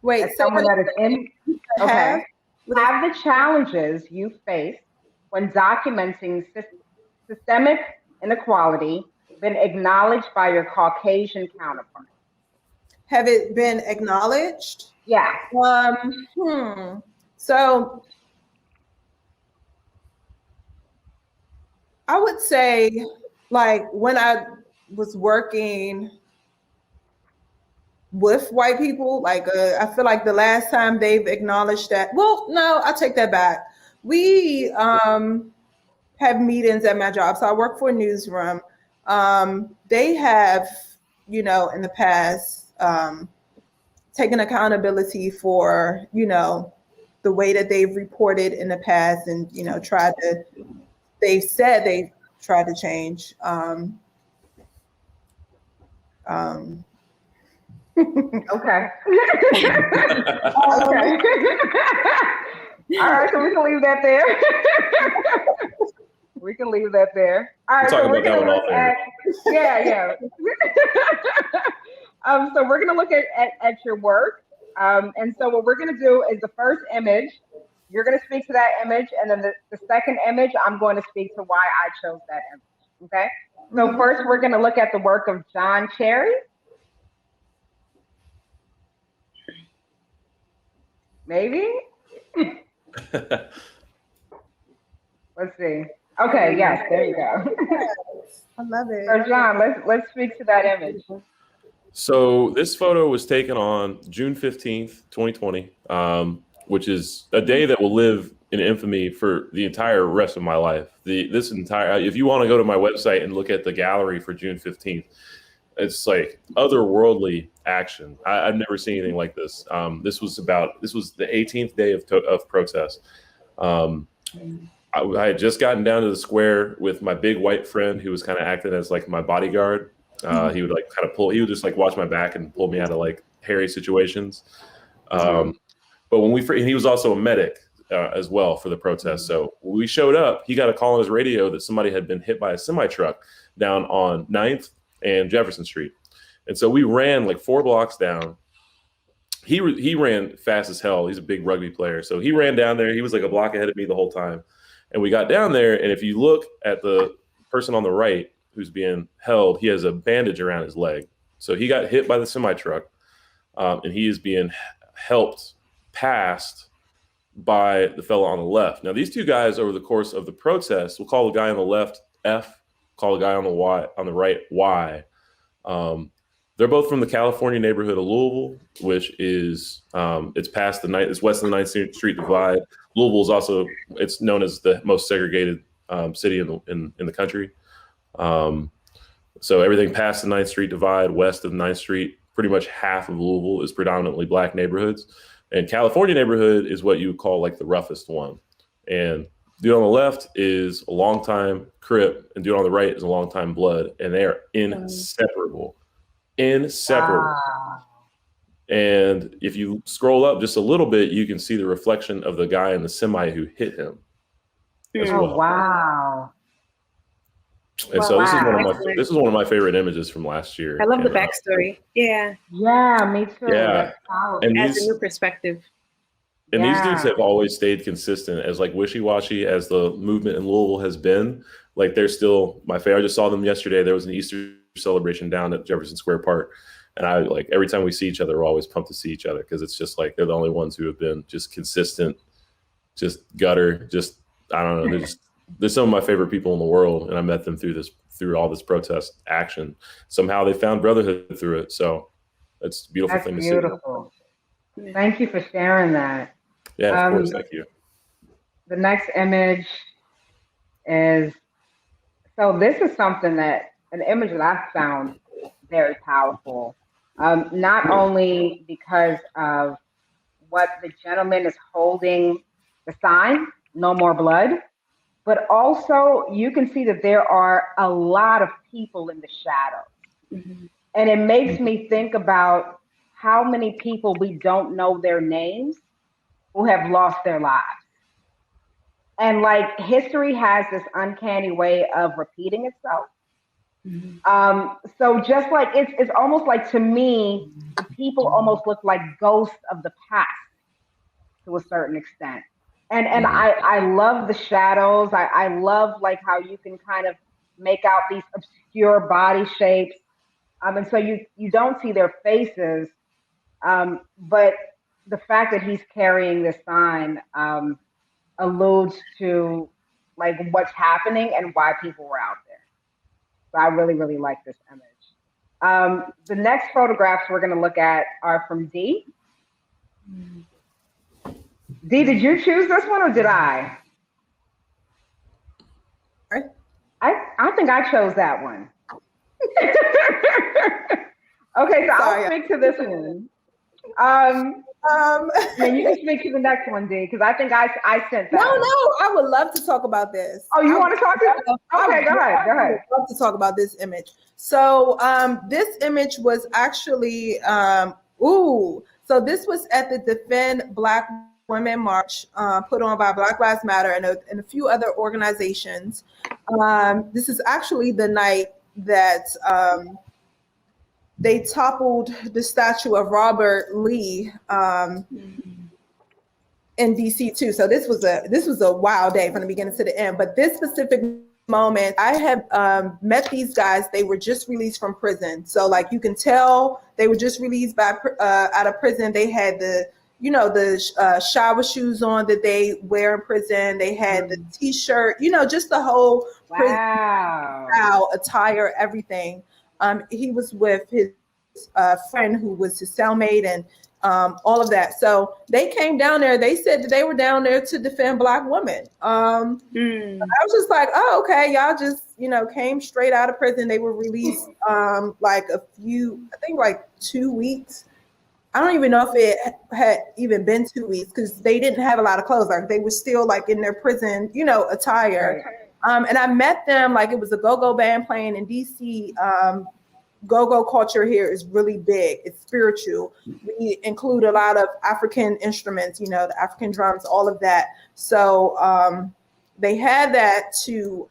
Wait, As someone that is in, okay. Have Have the challenges you faced when documenting systemic inequality been acknowledged by your Caucasian counterpart? Have it been acknowledged? Yeah. So I would say, like, when I was working with white people, like, I feel like the last time they've acknowledged that, well, no, I'll take that back. We have meetings at my job. So I work for a newsroom. They have, you know, in the past, taken accountability for, you know, the way that they've reported in the past and, you know, they've said they tried to change. Okay. Okay. All right, so we can leave that there. We can leave that there. All right, so we're gonna look at so we're gonna look at your work. And so what we're gonna do is the first image, you're gonna speak to that image, and then the second image, I'm going to speak to why I chose that image. Okay. So first we're gonna look at the work of John Cherry. Maybe? Let's see. Okay, yes, there you go. I love it. So John, let's speak to that image. So this photo was taken on June 15th, 2020, which is a day that will live in infamy for the entire rest of my life. If you want to go to my website and look at the gallery for June 15th, it's like otherworldly action. I've never seen anything like this. This was the 18th day of protest. I had just gotten down to the square with my big white friend who was kind of acting as like my bodyguard. He would like kind of he would just like watch my back and pull me out of like hairy situations. But and he was also a medic as well for the protest. So when we showed up, he got a call on his radio that somebody had been hit by a semi truck down on 9th and Jefferson Street. And so we ran like 4 blocks down. He ran fast as hell. He's a big rugby player. So he ran down there. He was like a block ahead of me the whole time. And we got down there, and if you look at the person on the right who's being held, he has a bandage around his leg. So he got hit by the semi-truck, and he is being helped past by the fellow on the left. Now, these two guys over the course of the protest, we'll call the guy on the left F, call the guy on the right Y. They're both from the California neighborhood of Louisville, which is it's west of the 9th Street Divide. Louisville is also, it's known as the most segregated city in the country. So everything past the 9th Street Divide, west of 9th Street, pretty much half of Louisville is predominantly Black neighborhoods. And California neighborhood is what you would call like the roughest one. And dude on the left is a longtime Crip, and dude on the right is a longtime Blood, and they are inseparable. Wow. And if you scroll up just a little bit, you can see the reflection of the guy in the semi who hit him as well. Wow. And so this is one of my favorite images from last year. I love the backstory. Yeah. Yeah, me too. Yeah. And adds a new perspective. And these dudes have always stayed consistent, as like wishy-washy as the movement in Louisville has been. Like they're still my favorite. I just saw them yesterday. There was an Easter celebration down at Jefferson Square Park. And I like every time we see each other, we're always pumped to see each other because it's just like they're the only ones who have been just consistent, just gutter, just I don't know. They're some of my favorite people in the world, and I met them through all this protest action. Somehow they found brotherhood through it. So it's a beautiful thing to see. Beautiful. Thank you for sharing that. Yeah, of course. Thank you. The next image is this is an image that I found very powerful. Not only because of what the gentleman is holding, the sign, No More Blood, but also you can see that there are a lot of people in the shadows. Mm-hmm. And it makes me think about how many people we don't know their names who have lost their lives. And like history has this uncanny way of repeating itself. Mm-hmm. So just like it's almost like, to me, the people almost look like ghosts of the past to a certain extent. And I love the shadows. I love like how you can kind of make out these obscure body shapes. And so you don't see their faces, but the fact that he's carrying this sign alludes to like what's happening and why people were out there. So I really, really like this image. The next photographs we're going to look at are from Dee. Dee, did you choose this one or did I? I think I chose that one. Okay, so I'll speak to this one. And you can speak to the next one, Dee, because I think I sent that. No, I would love to talk about this. Oh, you want to talk about this? Okay, go ahead. I would love to talk about this image. So this image was actually, so this was at the Defend Black Women March put on by Black Lives Matter and a few other organizations. This is actually the night that they toppled the statue of Robert Lee in DC too. So this was a wild day from the beginning to the end. But this specific moment, I have met these guys. They were just released from prison. So like you can tell they were just released out of prison. They had the you know, the shower shoes on that they wear in prison. They had the T-shirt, you know, just the whole prison style, attire, everything. He was with his friend who was his cellmate, and all of that. So they came down there. They said that they were down there to defend Black women. I was just like, oh, okay, y'all just, you know, came straight out of prison. They were released like I think like 2 weeks. I don't even know if it had even been 2 weeks because they didn't have a lot of clothes. Like they were still like in their prison, you know, attire. Right. And I met them, like it was a go-go band playing in DC. Go-go culture here is really big. It's spiritual. We include a lot of African instruments, you know, the African drums, all of that. So they had that to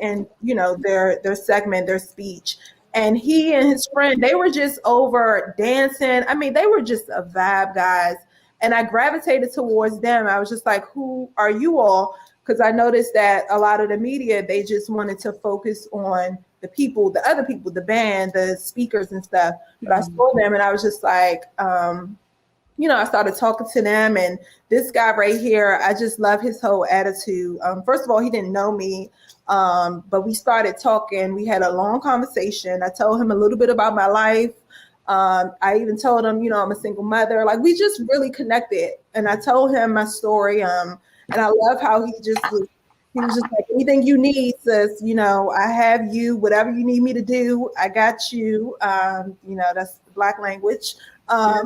end, you know, their segment, their speech. And he and his friend, they were just over dancing. I mean, they were just a vibe, guys. And I gravitated towards them. I was just like, who are you all? Because I noticed that a lot of the media, they just wanted to focus on the people, the other people, the band, the speakers and stuff. But I saw them and I was just like, you know, I started talking to them. And this guy right here, I just love his whole attitude. First of all, he didn't know me. But we started talking. We had a long conversation. I told him a little bit about my life. I even told him, you know, I'm a single mother. Like we just really connected. And I told him my story. And I love how he was just like, anything you need, sis, you know, I have you, whatever you need me to do, I got you. You know, that's Black language. But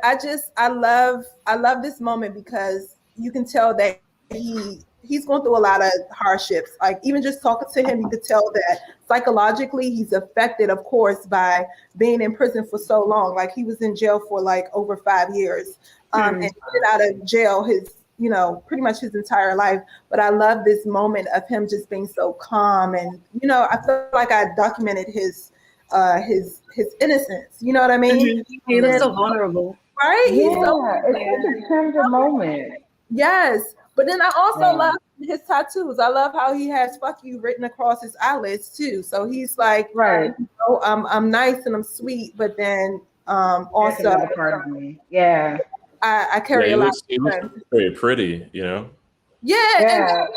I love this moment because you can tell that he's going through a lot of hardships. Like even just talking to him, you could tell that psychologically he's affected, of course, by being in prison for so long. Like he was in jail for like over 5 years, and he's been out of jail his, you know, pretty much his entire life. But I love this moment of him just being so calm, and you know, I feel like I documented his innocence. You know what I mean? He looks so vulnerable, right? Yeah, it's such a tender moment. Yes. But then I also love his tattoos. I love how he has "fuck you" written across his eyelids too. So he's like, right, you know, I'm nice and I'm sweet, but then also part of me. Yeah. I carry a lot. He looks very pretty, you know. Yeah. And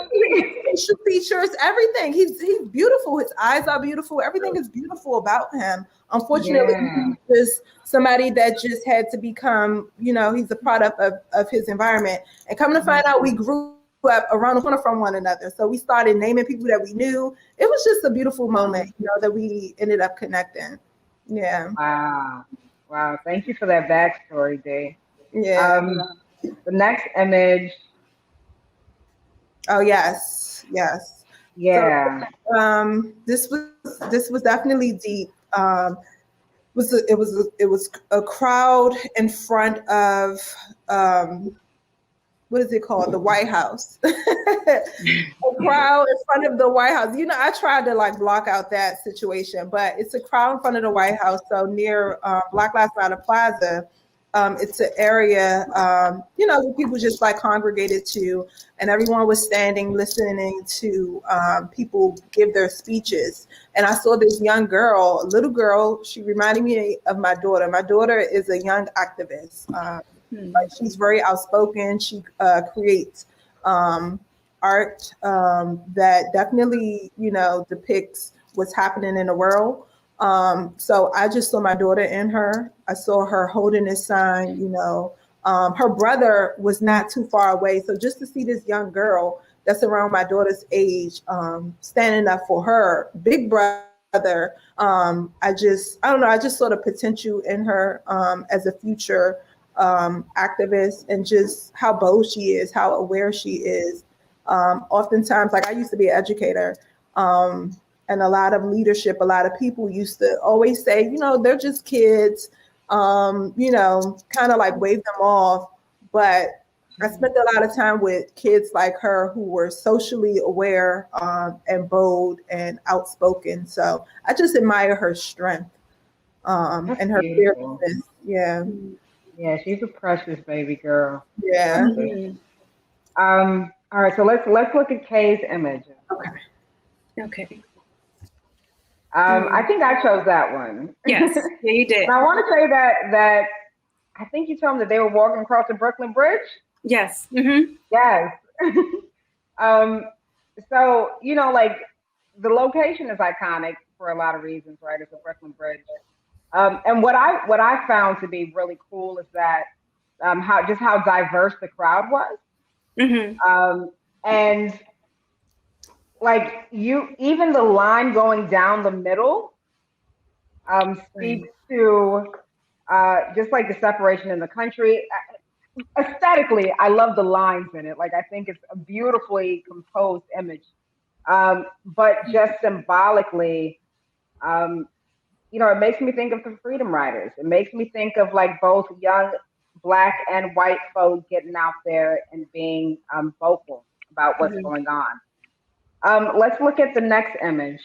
facial features, everything. He's beautiful. His eyes are beautiful. Everything is beautiful about him. Unfortunately, he's just somebody that just had to become, you know, he's a product of his environment. And coming to find out, we grew up around the corner from one another. So we started naming people that we knew. It was just a beautiful moment, you know, that we ended up connecting. Yeah. Wow. Thank you for that backstory, Day. Yeah. The next image. Oh, yes. Yeah. So, this was definitely deep. It was a crowd in front of what is it called? The White House. A crowd in front of the White House. You know, I tried to like block out that situation, but it's a crowd in front of the White House. So near Black Lives Matter Plaza. It's an area, you know, where people just like congregated to, and everyone was standing listening to people give their speeches. And I saw this young girl, a little girl. She reminded me of my daughter. My daughter is a young activist. Like she's very outspoken. She creates art that definitely, you know, depicts what's happening in the world. So I just saw my daughter in her. I saw her holding this sign, you know. Her brother was not too far away. So just to see this young girl that's around my daughter's age, standing up for her big brother, I don't know, I just saw the potential in her as a future activist, and just how bold she is, how aware she is. Oftentimes, like I used to be an educator, and a lot of leadership, a lot of people used to always say, you know, they're just kids, you know, kind of like wave them off. But I spent a lot of time with kids like her who were socially aware and bold and outspoken. So I just admire her strength and her fearlessness. Yeah. Yeah, she's a precious baby girl. Yeah. All right, so let's look at Kay's image. Okay. I think I chose that one. Yes, yeah, you did. And I want to say that I think you told me that they were walking across the Brooklyn Bridge. Yes. Yes. um, so like the location is iconic for a lot of reasons, right? It's the Brooklyn Bridge. And what I found to be really cool is that how diverse the crowd was. And like even the line going down the middle speaks to just like the separation in the country. Aesthetically, I love the lines in it. Like I think it's a beautifully composed image. But just symbolically, it makes me think of the Freedom Riders. It makes me think of like both young Black and white folk getting out there and being vocal about what's going on. Let's look at the next image.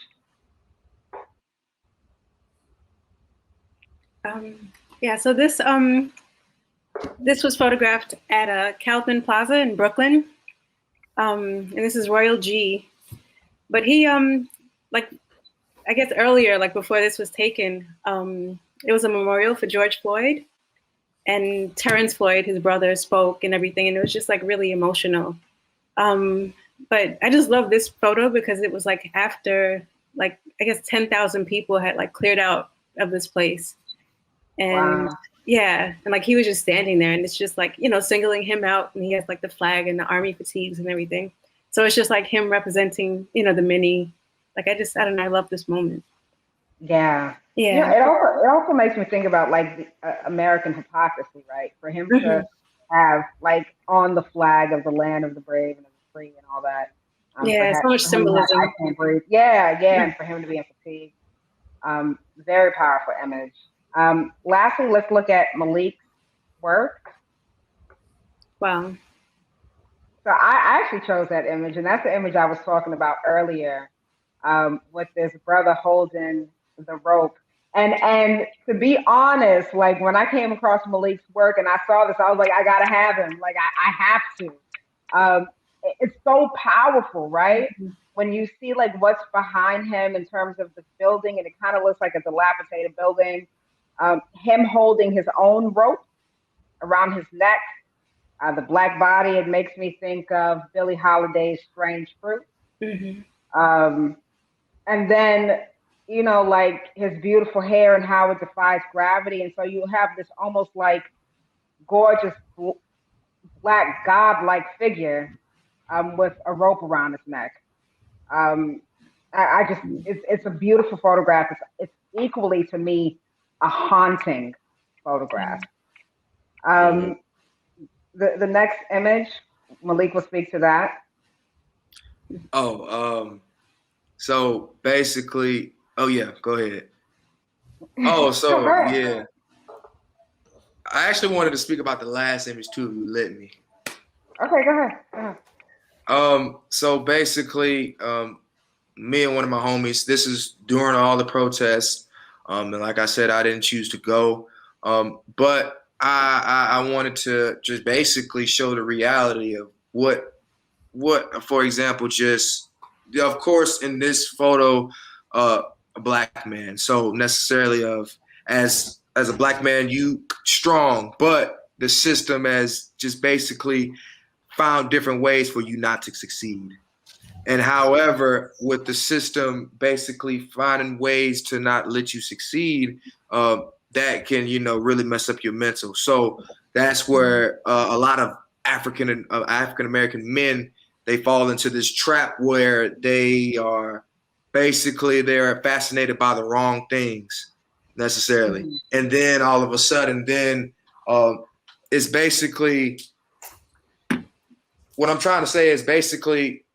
Yeah, so this was photographed at Calvin Plaza in Brooklyn, and this is Royal G. But he, like, I guess earlier, like before this was taken, it was a memorial for George Floyd, and Terrence Floyd, his brother, spoke and everything, and it was just like really emotional. But I just love this photo because it was like after, like, I guess 10,000 people had like cleared out of this place. And wow. Yeah, and like he was just standing there, and it's just like, singling him out, and he has like the flag and the army fatigues and everything. So it's just like him representing, the many. Like I don't know, I love this moment. Yeah. Yeah. It also makes me think about like American hypocrisy, right? For him to have like on the flag of the land of the brave and of the free and all that. Yeah, so much symbolism. I can't breathe. Yeah, and for him to be in fatigue. Very powerful image. Lastly, let's look at Malik's work. Wow. So I actually chose that image, and that's the image I was talking about earlier, with this brother holding the rope. And to be honest, like when I came across Malik's work and I saw this, I was like, I gotta have him. Like I have to. It's so powerful, right? When you see like what's behind him in terms of the building, and it kind of looks like a dilapidated building. Him holding his own rope around his neck, the black body, it makes me think of Billie Holiday's Strange Fruit. And then, like his beautiful hair and how it defies gravity. And so you have this almost like gorgeous black god-like figure with a rope around his neck. It's a beautiful photograph. It's equally to me a haunting photograph. The next image, Malik will speak to that. So basically, go ahead. Yeah. I actually wanted to speak about the last image too, if you let me. Okay, go ahead. So basically, me and one of my homies, this is during all the protests. And like I said, I didn't choose to go. But I wanted to just basically show the reality of what, for example, just, of course, in this photo, a black man. So necessarily as a black man, you strong, but the system has just basically found different ways for you not to succeed. And however, with the system basically finding ways to not let you succeed, that can, really mess up your mental. So that's where a lot of African American men, they fall into this trap where they're fascinated by the wrong things necessarily. And then all of a sudden, it's basically, what I'm trying to say is basically,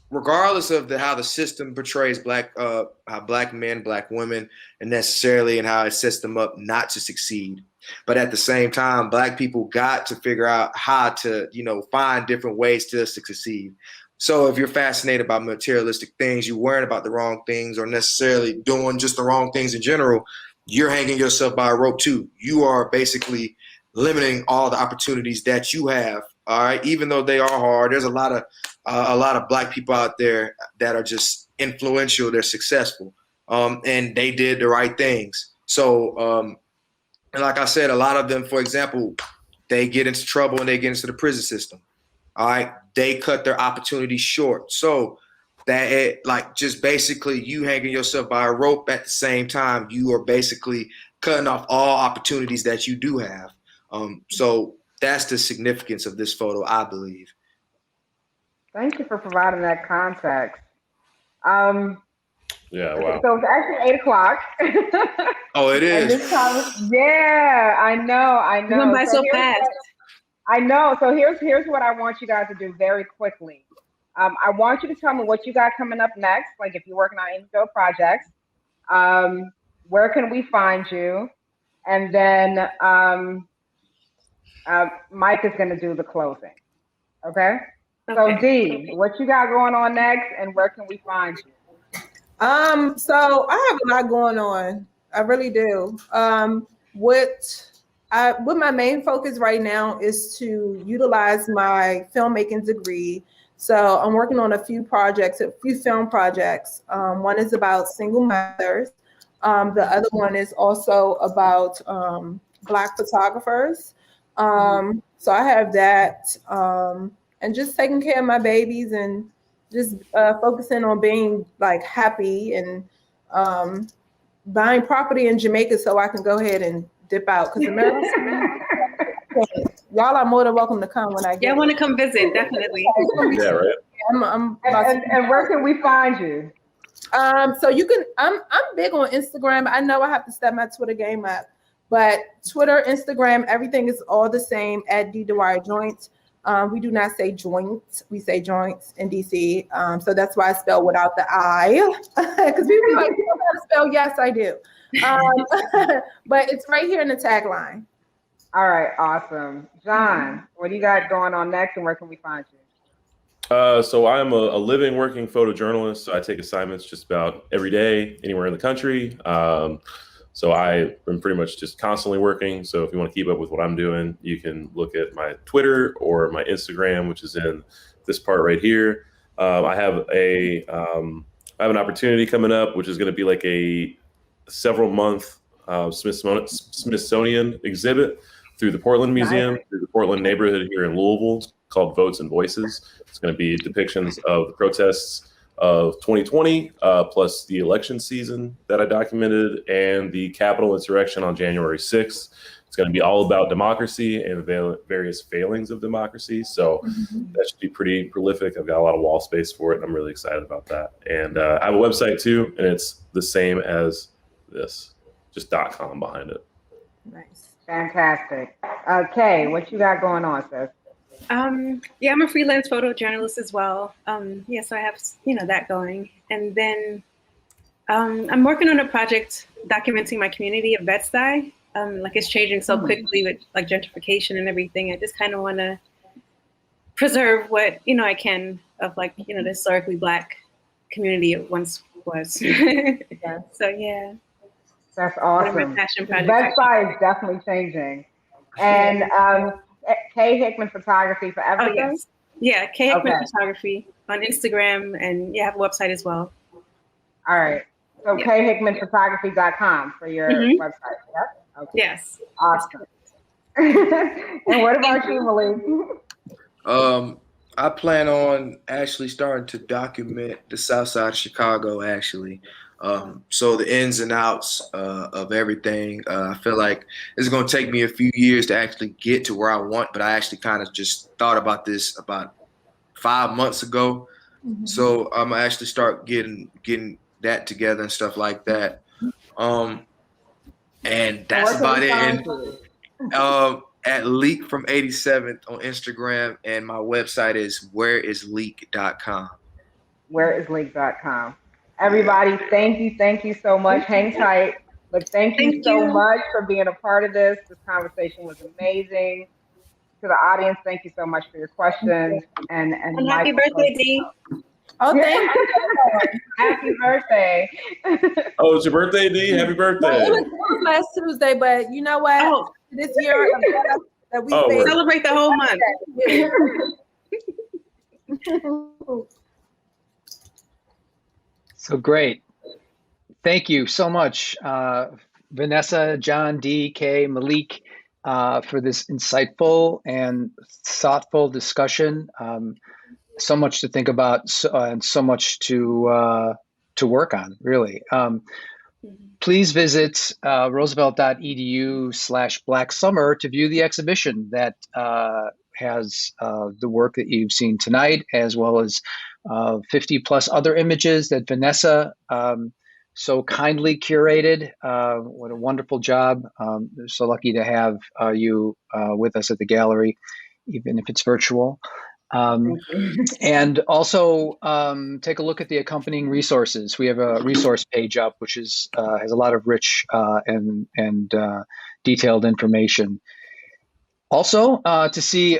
regardless of how the system portrays how black men, black women, and necessarily, and how it sets them up not to succeed. But at the same time, black people got to figure out how to, find different ways to succeed. So if you're fascinated by materialistic things, you're worrying about the wrong things, or necessarily doing just the wrong things in general, you're hanging yourself by a rope too. You are basically limiting all the opportunities that you have. All right, even though they are hard, there's a lot of black people out there that are just influential. They're successful, and they did the right things. So, and like I said, a lot of them, for example, they get into trouble and they get into the prison system. All right, they cut their opportunities short. So that like just basically you hanging yourself by a rope at the same time, you are basically cutting off all opportunities that you do have. So that's the significance of this photo, I believe. Thank you for providing that context. Yeah, wow. So it's actually 8 o'clock. Oh, it And is. this time, yeah, I know. It went by so here's fast. I know. So here's what I want you guys to do very quickly. I want you to tell me what you got coming up next. Like if you're working on infill projects, where can we find you? And then Mike is going to do the closing. Okay. So D, what you got going on next, and where can we find you? So I have a lot going on. I really do. What my main focus right now is to utilize my filmmaking degree. So I'm working on a few film projects. One is about single mothers. The other one is also about Black photographers. So I have that, and just taking care of my babies and just focusing on being like happy and buying property in Jamaica so I can go ahead and dip out. Because y'all are more than welcome to come when I get. Yeah, I want to come visit, definitely. Yeah, right. And where can we find you? So you can. I'm big on Instagram. I know I have to step my Twitter game up, but Twitter, Instagram, everything is all the same at D Dwyer Joints. We do not say joints, we say joints in DC. So that's why I spell without the I, because people are like, you don't know how to spell. Yes, I do. But it's right here in the tagline. All right, awesome. John, what do you got going on next, and where can we find you? So I'm a living, working photojournalist. So I take assignments just about every day, anywhere in the country. So I am pretty much just constantly working. So if you want to keep up with what I'm doing, you can look at my Twitter or my Instagram, which is in this part right here. I have an opportunity coming up, which is going to be like a several month Smithsonian exhibit through the Portland Museum, through the Portland neighborhood here in Louisville. It's called Votes and Voices. It's going to be depictions of the protests of 2020, plus the election season that I documented and the Capitol insurrection on January 6th. It's going to be all about democracy and various failings of democracy. So that should be pretty prolific. I've got a lot of wall space for it, and I'm really excited about that. And I have a website too, and it's the same as this, just .com behind it. Nice. Fantastic. Kay, what you got going on, sis? Yeah, I'm a freelance photojournalist as well. Yeah, so I have, that going. And then I'm working on a project documenting my community of Bed-Stuy. Like it's changing so quickly with like gentrification and everything. I just kind of want to preserve what, I can of like, the historically Black community it once was. So yeah. That's awesome. Passion project. Bed-Stuy is definitely changing. And Kay Hickman Photography for everything? Oh, yes. Yeah, Kay Hickman Photography on Instagram, and yeah, I have a website as well. All right. So yeah. kayhickmanphotography.com for your website, yeah? Okay. Yes. Awesome. And what about you, Malik? I plan on actually starting to document the South Side of Chicago, actually. So the ins and outs of everything. I feel like it's going to take me a few years to actually get to where I want, but I actually kind of just thought about this about 5 months ago. So I'm gonna actually start getting that together and stuff like that. And that's about it. And, at Leak from 87th on Instagram, and my website is whereisleak.com. Whereisleak.com. Everybody, thank you so much. Hang tight. But thank you so much for being a part of this. This conversation was amazing. To the audience, thank you so much for your questions. And happy birthday, Dee. Oh, thank you. Happy birthday. Oh, it's your birthday, Dee? Happy birthday. Well, it was last Tuesday, but you know what? Oh. This year, that we celebrate the whole month. So great. Thank you so much, Vanessa, John, D, K, Malik, for this insightful and thoughtful discussion. So much to think about, and so much to work on, really. Please visit roosevelt.edu/Black Summer to view the exhibition that has the work that you've seen tonight, as well as 50 plus other images that Vanessa so kindly curated. What a wonderful job. We're so lucky to have you with us at the gallery, even if it's virtual. And also take a look at the accompanying resources. We have a resource page up, which is has a lot of rich and detailed information. Also, to see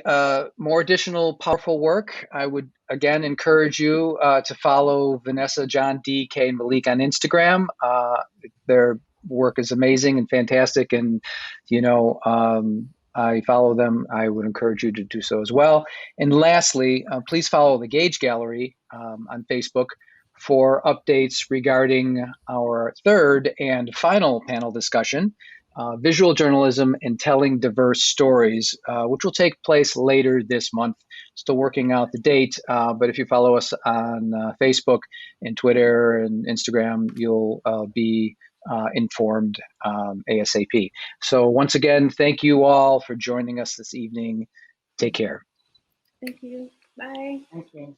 more additional powerful work, I would again encourage you to follow Vanessa, John, D, K, and Malik on Instagram. Their work is amazing and fantastic, and I follow them. I would encourage you to do so as well. And lastly, please follow the Gage Gallery on Facebook for updates regarding our third and final panel discussion, Visual Journalism and Telling Diverse Stories, which will take place later this month. Still working out the date, but if you follow us on Facebook and Twitter and Instagram, you'll be informed ASAP. So once again, thank you all for joining us this evening. Take care. Thank you. Bye. Thank you.